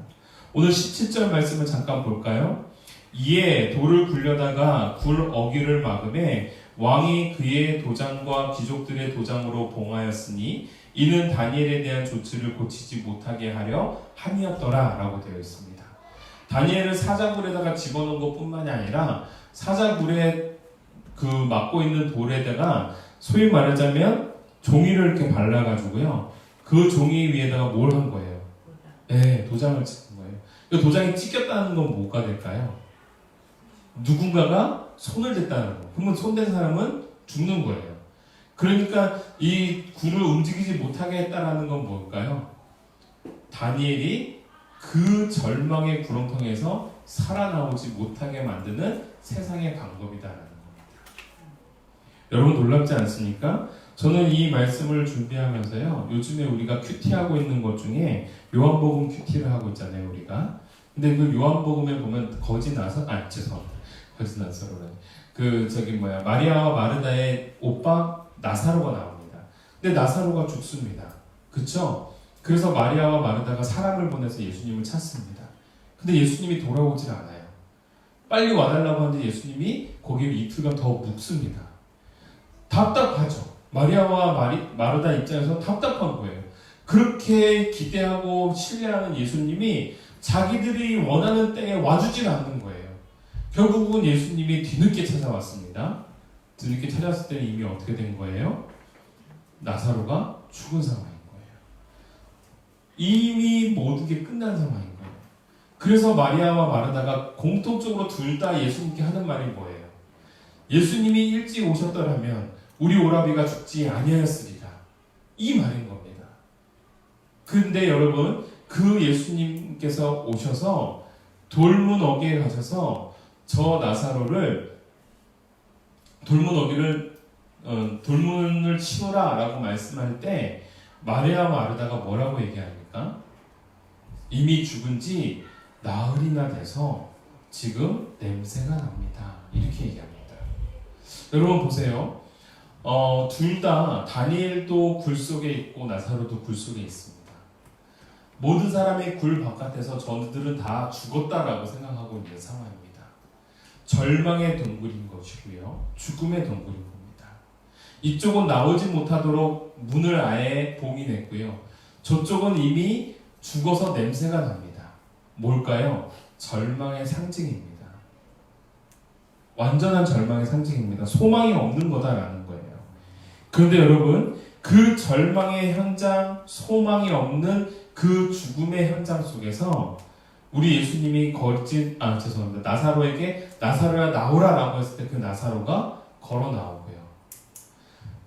[SPEAKER 1] 오늘 17절 말씀을 잠깐 볼까요? 이에 돌을 굴려다가 굴 어귀를 막음에 왕이 그의 도장과 귀족들의 도장으로 봉하였으니 이는 다니엘에 대한 조치를 고치지 못하게 하려 함이었더라 라고 되어 있습니다. 다니엘을 사자굴에다가 집어넣은 것뿐만이 아니라 사자굴에 그 막고 있는 돌에다가 소위 말하자면 종이를 이렇게 발라가지고요. 그 종이 위에다가 뭘 한 거예요? 네, 도장을 찍은 거예요. 이 도장이 찍혔다는 건 뭐가 될까요? 누군가가 손을 댔다는 거. 그러면 손댄 사람은 죽는 거예요. 그러니까 이 굴을 움직이지 못하게 했다라는 건 뭘까요? 다니엘이 그 절망의 구렁텅이에서 살아나오지 못하게 만드는 세상의 방법이다라는 겁니다. 여러분 놀랍지 않습니까? 저는 이 말씀을 준비하면서요. 요즘에 우리가 큐티하고 있는 것 중에 요한복음 큐티를 하고 있잖아요. 우리가. 근데 그 요한복음에 보면 죄송합니다. 거짓 나사로는 마리아와 마르다의 오빠 나사로가 나옵니다. 근데 나사로가 죽습니다. 그쵸? 그래서 마리아와 마르다가 사람을 보내서 예수님을 찾습니다. 근데 예수님이 돌아오질 않아요. 빨리 와달라고 하는데 예수님이 거기에 이틀간 더 묵습니다. 답답하죠. 마리아와 마르다 입장에서 답답한 거예요. 그렇게 기대하고 신뢰하는 예수님이 자기들이 원하는 때에 와주질 않는 거예요. 결국은 예수님이 뒤늦게 찾아왔습니다. 뒤늦게 찾아왔을 때는 이미 어떻게 된 거예요? 나사로가 죽은 상황인 거예요. 이미 모든 게 끝난 상황인 거예요. 그래서 마리아와 마르다가 공통적으로 둘 다 예수님께 하는 말이 뭐예요? 예수님이 일찍 오셨더라면 우리 오라비가 죽지 아니하였으리라. 이 말인 겁니다. 근데 여러분 그 예수님께서 오셔서 돌문 어귀에 가셔서 저 나사로를 돌문을 치우라 라고 말씀할 때 마리아와 마르다가 뭐라고 얘기합니까? 이미 죽은 지 나흘이나 돼서 지금 냄새가 납니다. 이렇게 얘기합니다. 여러분 보세요. 둘 다 다니엘도 굴 속에 있고 나사로도 굴 속에 있습니다. 모든 사람의 굴 바깥에서 저들은 다 죽었다라고 생각하고 있는 상황입니다. 절망의 동굴인 것이고요. 죽음의 동굴인 겁니다. 이쪽은 나오지 못하도록 문을 아예 봉인했고요. 저쪽은 이미 죽어서 냄새가 납니다. 뭘까요? 절망의 상징입니다. 완전한 절망의 상징입니다. 소망이 없는 거다라는 거예요. 그런데 여러분 그 절망의 현장, 소망이 없는 그 죽음의 현장 속에서 우리 예수님이 나사로에게 나사로야 나오라라고 했을 때 그 나사로가 걸어 나오고요.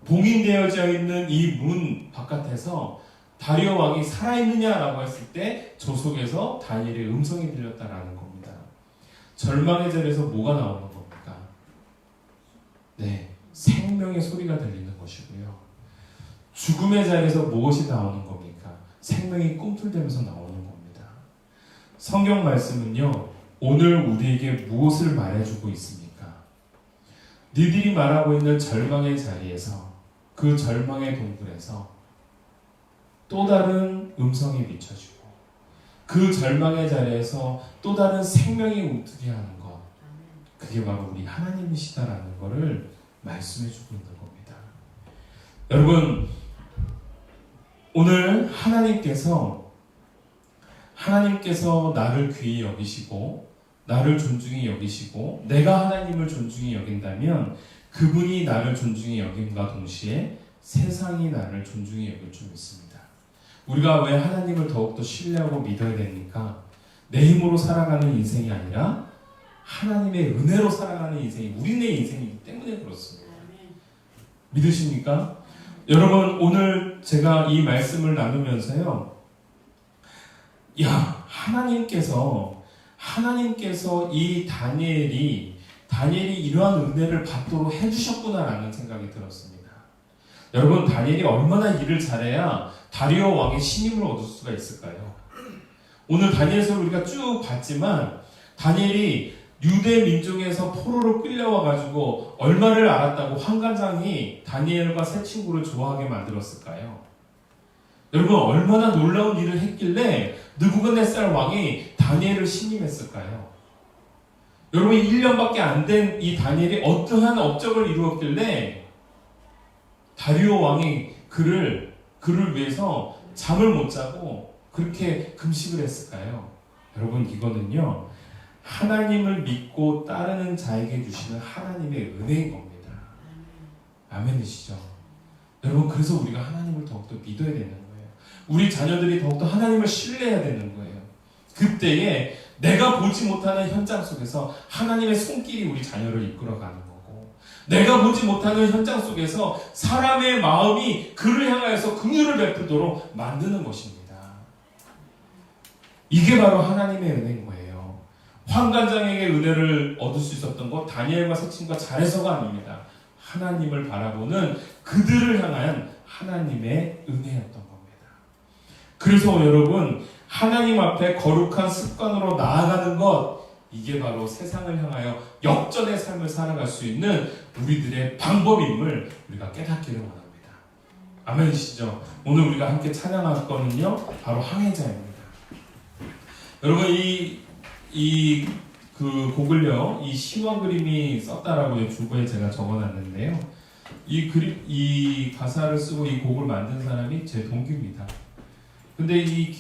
[SPEAKER 1] 봉인되어져 있는 이 문 바깥에서 다리오 왕이 살아있느냐라고 했을 때 저 속에서 다니엘의 음성이 들렸다라는 겁니다. 절망의 자리에서 뭐가 나오는 겁니까? 네, 생명의 소리가 들리는 것이고요. 죽음의 자리에서 무엇이 나오는 겁니까? 생명이 꿈틀대면서 나오는 겁니다. 성경 말씀은요, 오늘 우리에게 무엇을 말해주고 있습니까? 너희들이 말하고 있는 절망의 자리에서, 그 절망의 동굴에서 또 다른 음성이 비춰지고, 그 절망의 자리에서 또 다른 생명이 움트게 하는 것, 그게 바로 우리 하나님이시다라는 것을 말씀해주고 있는 겁니다. 여러분, 오늘 하나님께서 나를 귀히 여기시고 나를 존중히 여기시고 내가 하나님을 존중히 여긴다면 그분이 나를 존중히 여김과 동시에 세상이 나를 존중히 여길 줄 믿습니다. 우리가 왜 하나님을 더욱더 신뢰하고 믿어야 됩니까? 내 힘으로 살아가는 인생이 아니라 하나님의 은혜로 살아가는 인생이 우리네 인생이기 때문에 그렇습니다. 믿으십니까? 여러분, 오늘 제가 이 말씀을 나누면서요, 하나님께서 이 다니엘이 이러한 은혜를 받도록 해주셨구나라는 생각이 들었습니다. 여러분, 다니엘이 얼마나 일을 잘해야 다리오 왕의 신임을 얻을 수가 있을까요? 오늘 다니엘서를 우리가 쭉 봤지만 다니엘이 유대 민중에서 포로로 끌려와가지고 얼마를 알았다고 환관장이 다니엘과 세 친구를 좋아하게 만들었을까요? 여러분, 얼마나 놀라운 일을 했길래 느부갓네살 왕이 다니엘을 신임했을까요? 여러분, 1년밖에 안 된 이 다니엘이 어떠한 업적을 이루었길래 다리오 왕이 그를 위해서 잠을 못 자고 그렇게 금식을 했을까요? 여러분, 이거는요, 하나님을 믿고 따르는 자에게 주시는 하나님의 은혜인 겁니다. 아멘이시죠? 여러분, 그래서 우리가 하나님을 더욱더 믿어야 되는 거예요. 우리 자녀들이 더욱더 하나님을 신뢰해야 되는 거예요. 그때에 내가 보지 못하는 현장 속에서 하나님의 손길이 우리 자녀를 이끌어가는 거고, 내가 보지 못하는 현장 속에서 사람의 마음이 그를 향하여서 긍휼을 베푸도록 만드는 것입니다. 이게 바로 하나님의 은혜인 거예요. 환관장에게 은혜를 얻을 수 있었던 것, 다니엘과 세 친구가 잘해서가 아닙니다. 하나님을 바라보는 그들을 향한 하나님의 은혜였던 겁니다. 그래서 여러분, 하나님 앞에 거룩한 습관으로 나아가는 것, 이게 바로 세상을 향하여 역전의 삶을 살아갈 수 있는 우리들의 방법임을 우리가 깨닫기를 원합니다. 아멘이시죠? 오늘 우리가 함께 찬양할 거는요, 바로 항해자입니다. 여러분, 그 곡을요, 이 시와 그림이 썼다라고 주보에 제가 적어놨는데요. 이 가사를 쓰고 이 곡을 만든 사람이 제 동기입니다. 근데 이름이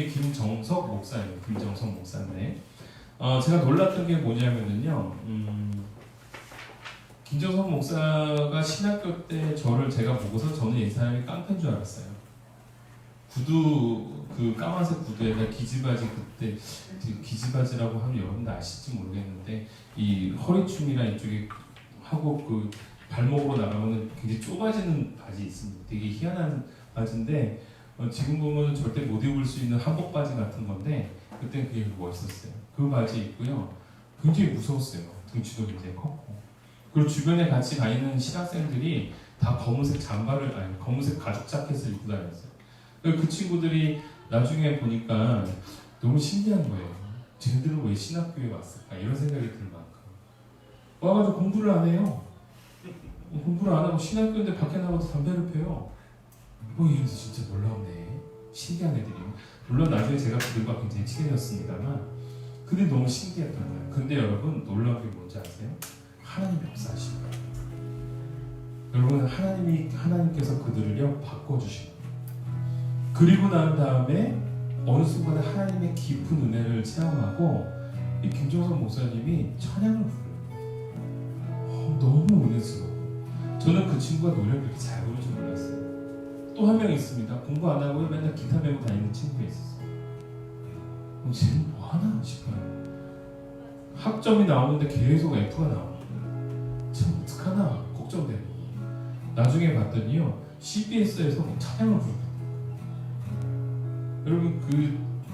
[SPEAKER 1] 김정석 목사예요. 김정석 목사인데, 제가 놀랐던 게 뭐냐면은요, 김정석 목사가 신학교 때 제가 보고서 저는 이 사람이 깡패인 줄 알았어요. 그 까만색 구두에다 기지바지, 그때 기지바지라고 하면 여러분들 아실지 모르겠는데, 이 허리춤이랑 이쪽에 하고 그 발목으로 나가면 굉장히 좁아지는 바지 있습니다. 되게 희한한 바지인데, 지금 보면 절대 못 입을 수 있는 한복 바지 같은 건데, 그때 그게 멋있었어요. 그 바지 입고요, 굉장히 무서웠어요. 등치도 굉장히 컸고, 그리고 주변에 같이 다니는 신학생들이 다 검은색 검은색 가죽 자켓을 입고 다녔어요. 그 친구들이 나중에 보니까 너무 신기한 거예요. 쟤네들은 왜 신학교에 왔을까? 이런 생각이 들 만큼 와가지고 공부를 안 해요. 공부를 안 하고 신학교인데 밖에 나가서 담배를 펴요. 얘네들 진짜 놀라운데, 신기한 애들이에요. 물론 나중에 제가 그들과 굉장히 친해졌습니다만, 그들이 너무 신기했던 거예요. 근데 여러분, 놀라운 게 뭔지 아세요? 하나님 역사하신 거예요. 여러분, 하나님께서 그들을요 바꿔주신 거예요. 그리고 난 다음에 어느 순간에 하나님의 깊은 은혜를 체험하고, 이 김정석 목사님이 찬양을 부르요. 너무 은혜스러워. 저는 그 친구가 노래를 그렇게 잘 부를 줄 몰랐어요. 또 한 명 있습니다. 공부 안 하고 맨날 기타 메고 다니는 친구가 있었어요. 쟤는 뭐 하나 싶어요. 학점이 나오는데 계속 F가 나오는 거예요. 참 어떡하나 걱정되니. 나중에 봤더니요, CBS에서 찬양을 부르고. 여러분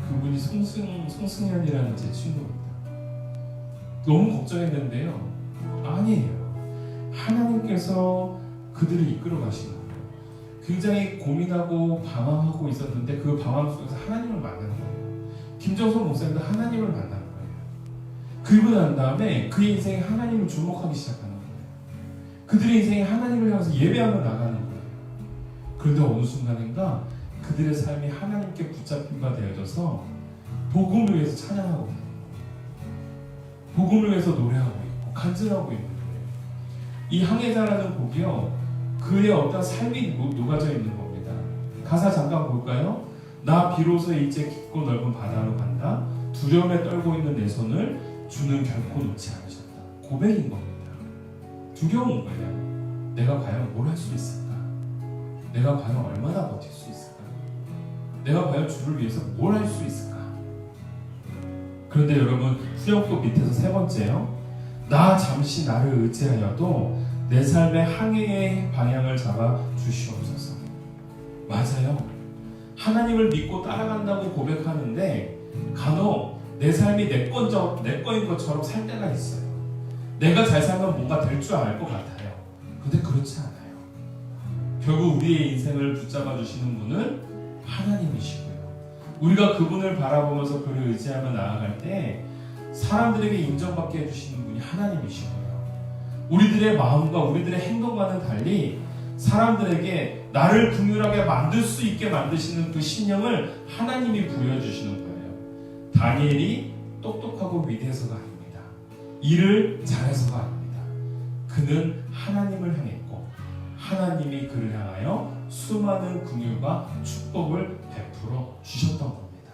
[SPEAKER 1] 그분이 송승현이라는 제 친구입니다. 너무 걱정했는데요. 아니에요. 하나님께서 그들을 이끌어 가시는 거예요. 굉장히 고민하고 방황하고 있었는데 그 방황 속에서 하나님을 만나는 거예요. 김정선 목사님도 하나님을 만나는 거예요. 그리고 난 다음에 그의 인생에 하나님을 주목하기 시작하는 거예요. 그들의 인생에 하나님을 향해서 예배하며 나가는 거예요. 그런데 어느 순간인가 그들의 삶이 하나님께 붙잡힌 바 되어져서 복음을 위해서 찬양하고 있는 거예요. 복음을 위해서 노래하고 있고 간증하고 있는 거예요. 이 항해자라는 곡이요, 그의 어떤 삶이 녹아져 있는 겁니다. 가사 잠깐 볼까요? 나 비로소 이제 깊고 넓은 바다로 간다. 두려움에 떨고 있는 내 손을 주는 결코 놓지 않으셨다. 고백인 겁니다. 두려운 거예요. 내가 과연 뭘 할 수 있을까? 내가 과연 얼마나 버틸 수 있을까? 내가 과연 주를 위해서 뭘 할 수 있을까? 그런데 여러분, 후렴구 밑에서 세 번째요. 나 잠시 나를 의지하여도 내 삶의 항해의 방향을 잡아 주시옵소서. 맞아요. 하나님을 믿고 따라간다고 고백하는데 간혹 내 삶이 내 거인 것처럼 살 때가 있어요. 내가 잘 살면 뭔가 될 줄 알 것 같아요. 그런데 그렇지 않아요. 결국 우리의 인생을 붙잡아 주시는 분은 하나님이시고요. 우리가 그분을 바라보면서 그를 의지하며 나아갈 때 사람들에게 인정받게 해주시는 분이 하나님이시고요. 우리들의 마음과 우리들의 행동과는 달리 사람들에게 나를 긍휼하게 만들 수 있게 만드시는 그 신령을 하나님이 부여주시는 거예요. 다니엘이 똑똑하고 위대해서가 아닙니다. 일을 잘해서가 아닙니다. 그는 하나님을 향했고 하나님이 그를 향하여 수많은 긍휼과 축복을 베풀어 주셨던 겁니다.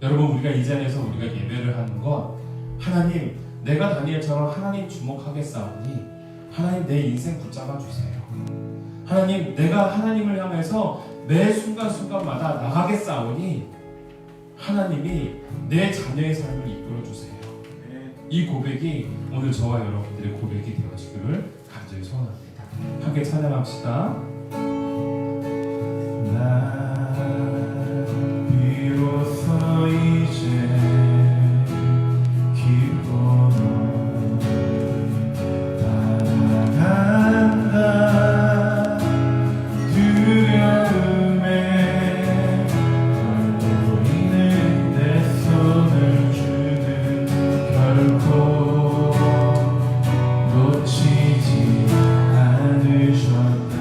[SPEAKER 1] 여러분, 우리가 이 자리에서 우리가 예배를 하는 것, 하나님, 내가 다니엘처럼 하나님 주목하겠사오니 하나님 내 인생 붙잡아 주세요. 하나님, 내가 하나님을 향해서 매 순간순간마다 나가겠사오니 하나님이 내 자녀의 삶을 이끌어 주세요. 이 고백이 오늘 저와 여러분들의 고백이 되어지기를 간절히 소원합니다. 함께 찬양합시다.
[SPEAKER 3] 나 비로소 이제 깊고 넓은 바다간다. 두려움에 떨고 있는 내 손을 주는 결코 놓치지 않으셨다.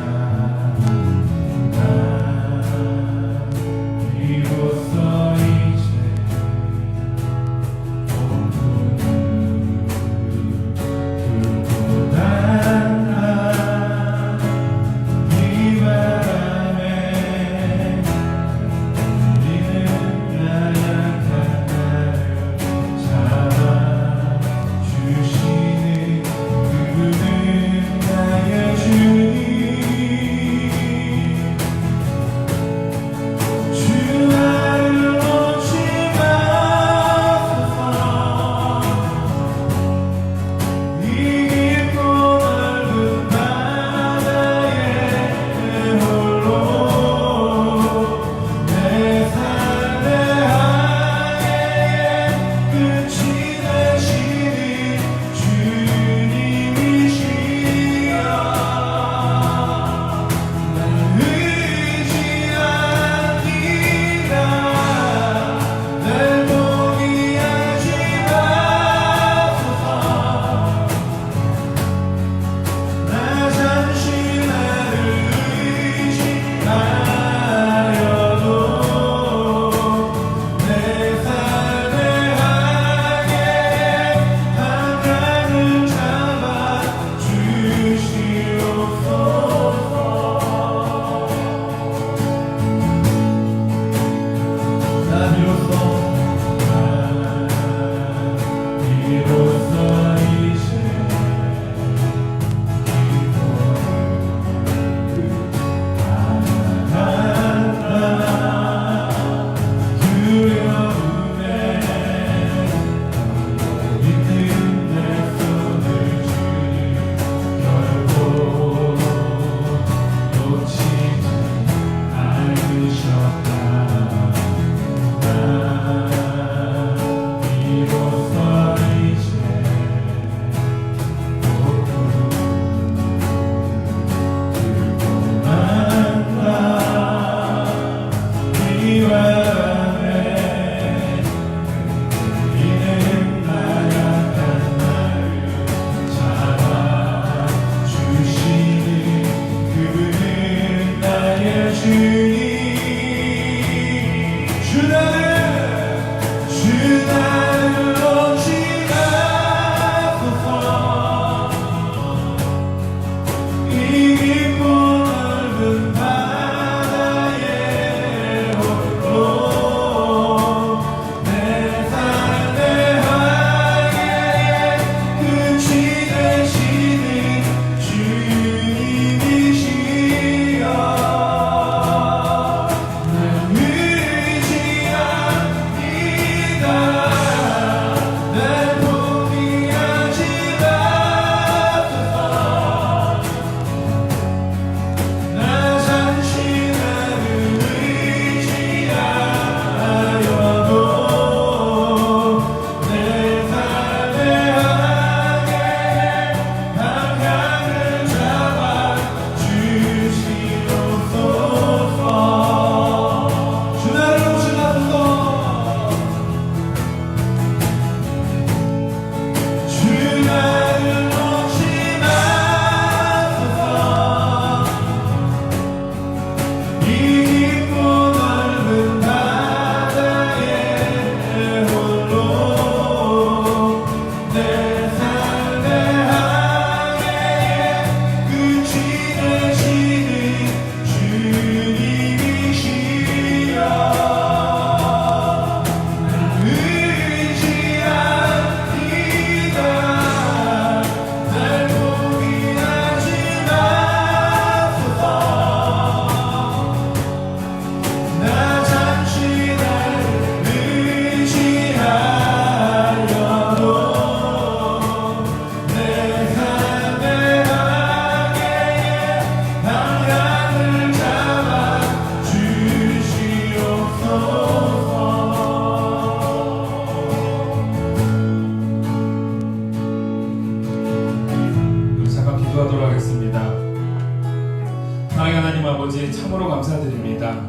[SPEAKER 1] 아버지 참으로 감사드립니다.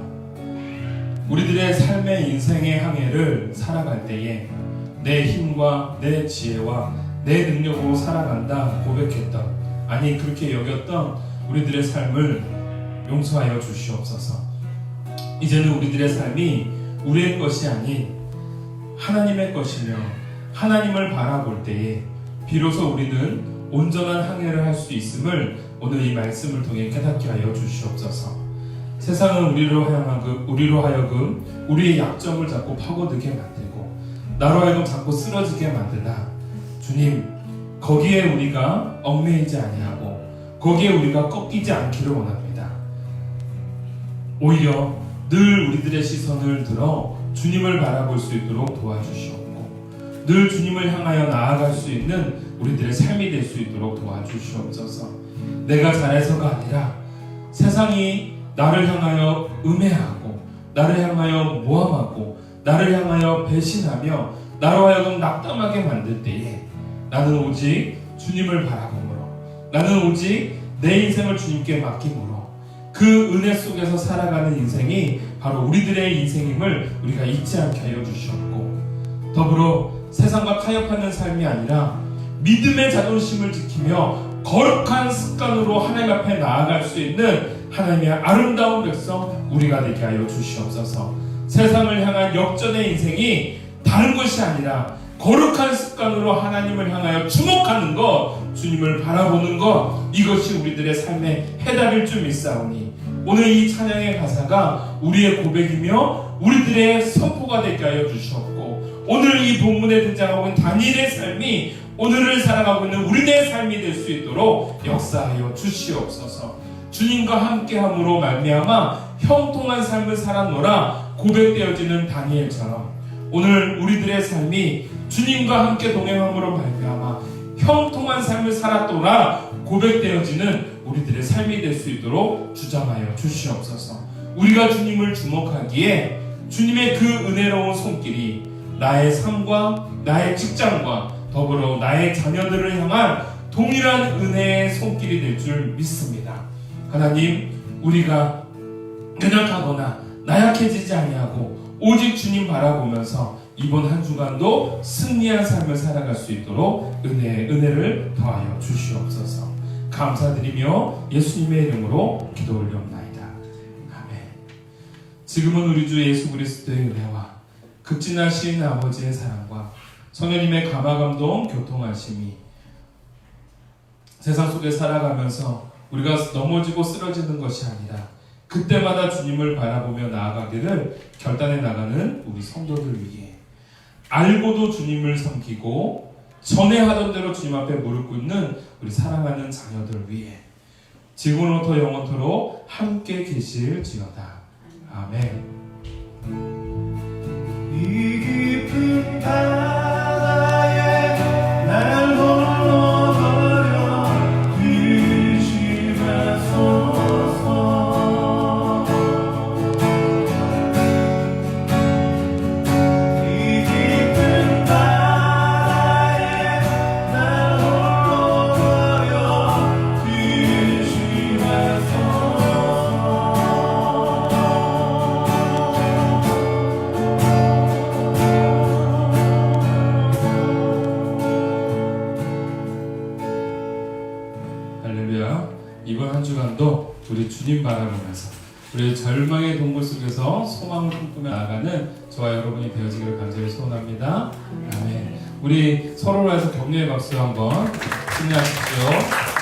[SPEAKER 1] 우리들의 삶의 인생의 항해를 살아갈 때에 내 힘과 내 지혜와 내 능력으로 살아간다 고백했던, 아니 그렇게 여겼던 우리들의 삶을 용서하여 주시옵소서. 이제는 우리들의 삶이 우리의 것이 아닌 하나님의 것이며 하나님을 바라볼 때에 비로소 우리는 온전한 항해를 할 수 있음을 오늘 이 말씀을 통해 깨닫게 하여 주시옵소서. 세상은 우리로 하여금 우리의 약점을 자꾸 파고들게 만들고 나로 하여금 자꾸 쓰러지게 만드나 주님, 거기에 우리가 얽매이지 아니하고 거기에 우리가 꺾이지 않기를 원합니다. 오히려 늘 우리들의 시선을 들어 주님을 바라볼 수 있도록 도와주시옵고 늘 주님을 향하여 나아갈 수 있는 우리들의 삶이 될 수 있도록 도와주시옵소서. 내가 잘해서가 아니라 세상이 나를 향하여 음해하고 나를 향하여 모함하고 나를 향하여 배신하며 나로 하여금 낙담하게 만들 때에 나는 오직 주님을 바라보므로, 나는 오직 내 인생을 주님께 맡김으로 그 은혜 속에서 살아가는 인생이 바로 우리들의 인생임을 우리가 잊지 않게 하여 주시옵고, 더불어 세상과 타협하는 삶이 아니라 믿음의 자존심을 지키며 거룩한 습관으로 하나님 앞에 나아갈 수 있는 하나님의 아름다운 백성 우리가 되게 하여 주시옵소서. 세상을 향한 역전의 인생이 다른 것이 아니라 거룩한 습관으로 하나님을 향하여 주목하는 것, 주님을 바라보는 것, 이것이 우리들의 삶의 해답일 줄 믿사오니 오늘 이 찬양의 가사가 우리의 고백이며 우리들의 선포가 되게 하여 주시옵고, 오늘 이 본문에 등장하고 있는 다니엘의 삶이 오늘을 살아가고 있는 우리의 삶이 될 수 있도록 역사하여 주시옵소서. 주님과 함께함으로 말미암아 형통한 삶을 살았노라 고백되어지는 다니엘처럼 오늘 우리들의 삶이 주님과 함께 동행함으로 말미암아 형통한 삶을 살았더라 고백되어지는 우리들의 삶이 될 수 있도록 주장하여 주시옵소서. 우리가 주님을 주목하기에 주님의 그 은혜로운 손길이 나의 삶과 나의 직장과 더불어 나의 자녀들을 향한 동일한 은혜의 손길이 될 줄 믿습니다. 하나님, 우리가 연약하거나 나약해지지 아니하고 오직 주님 바라보면서 이번 한 주간도 승리한 삶을 살아갈 수 있도록 은혜를 더하여 주시옵소서. 감사드리며 예수님의 이름으로 기도 올리옵나이다. 아멘. 지금은 우리 주 예수 그리스도의 은혜와 극진하신 아버지의 사랑과 성령님의 감화감동 교통하심이 세상 속에 살아가면서 우리가 넘어지고 쓰러지는 것이 아니라 그때마다 주님을 바라보며 나아가기를 결단해 나가는 우리 성도들 위해, 알고도 주님을 섬기고 전에 하던 대로 주님 앞에 무릎 꿇는 우리 사랑하는 자녀들 위해 지금부터 영원토록 함께 계실지어다. 아멘.
[SPEAKER 3] 이 깊은 바다에 날 홀로 버려 주시 마소서. 이 깊은 바다에 날 홀로 버려 주시 마소서.
[SPEAKER 1] 이번 한 주간도 우리 주님 바라보면서 우리 절망의 동굴 속에서 소망을 꿈꾸며 나아가는 저와 여러분이 되어지기를 간절히 소원합니다. 아멘. 우리 서로를 해서 격려의 박수 한번 힘내하십시오.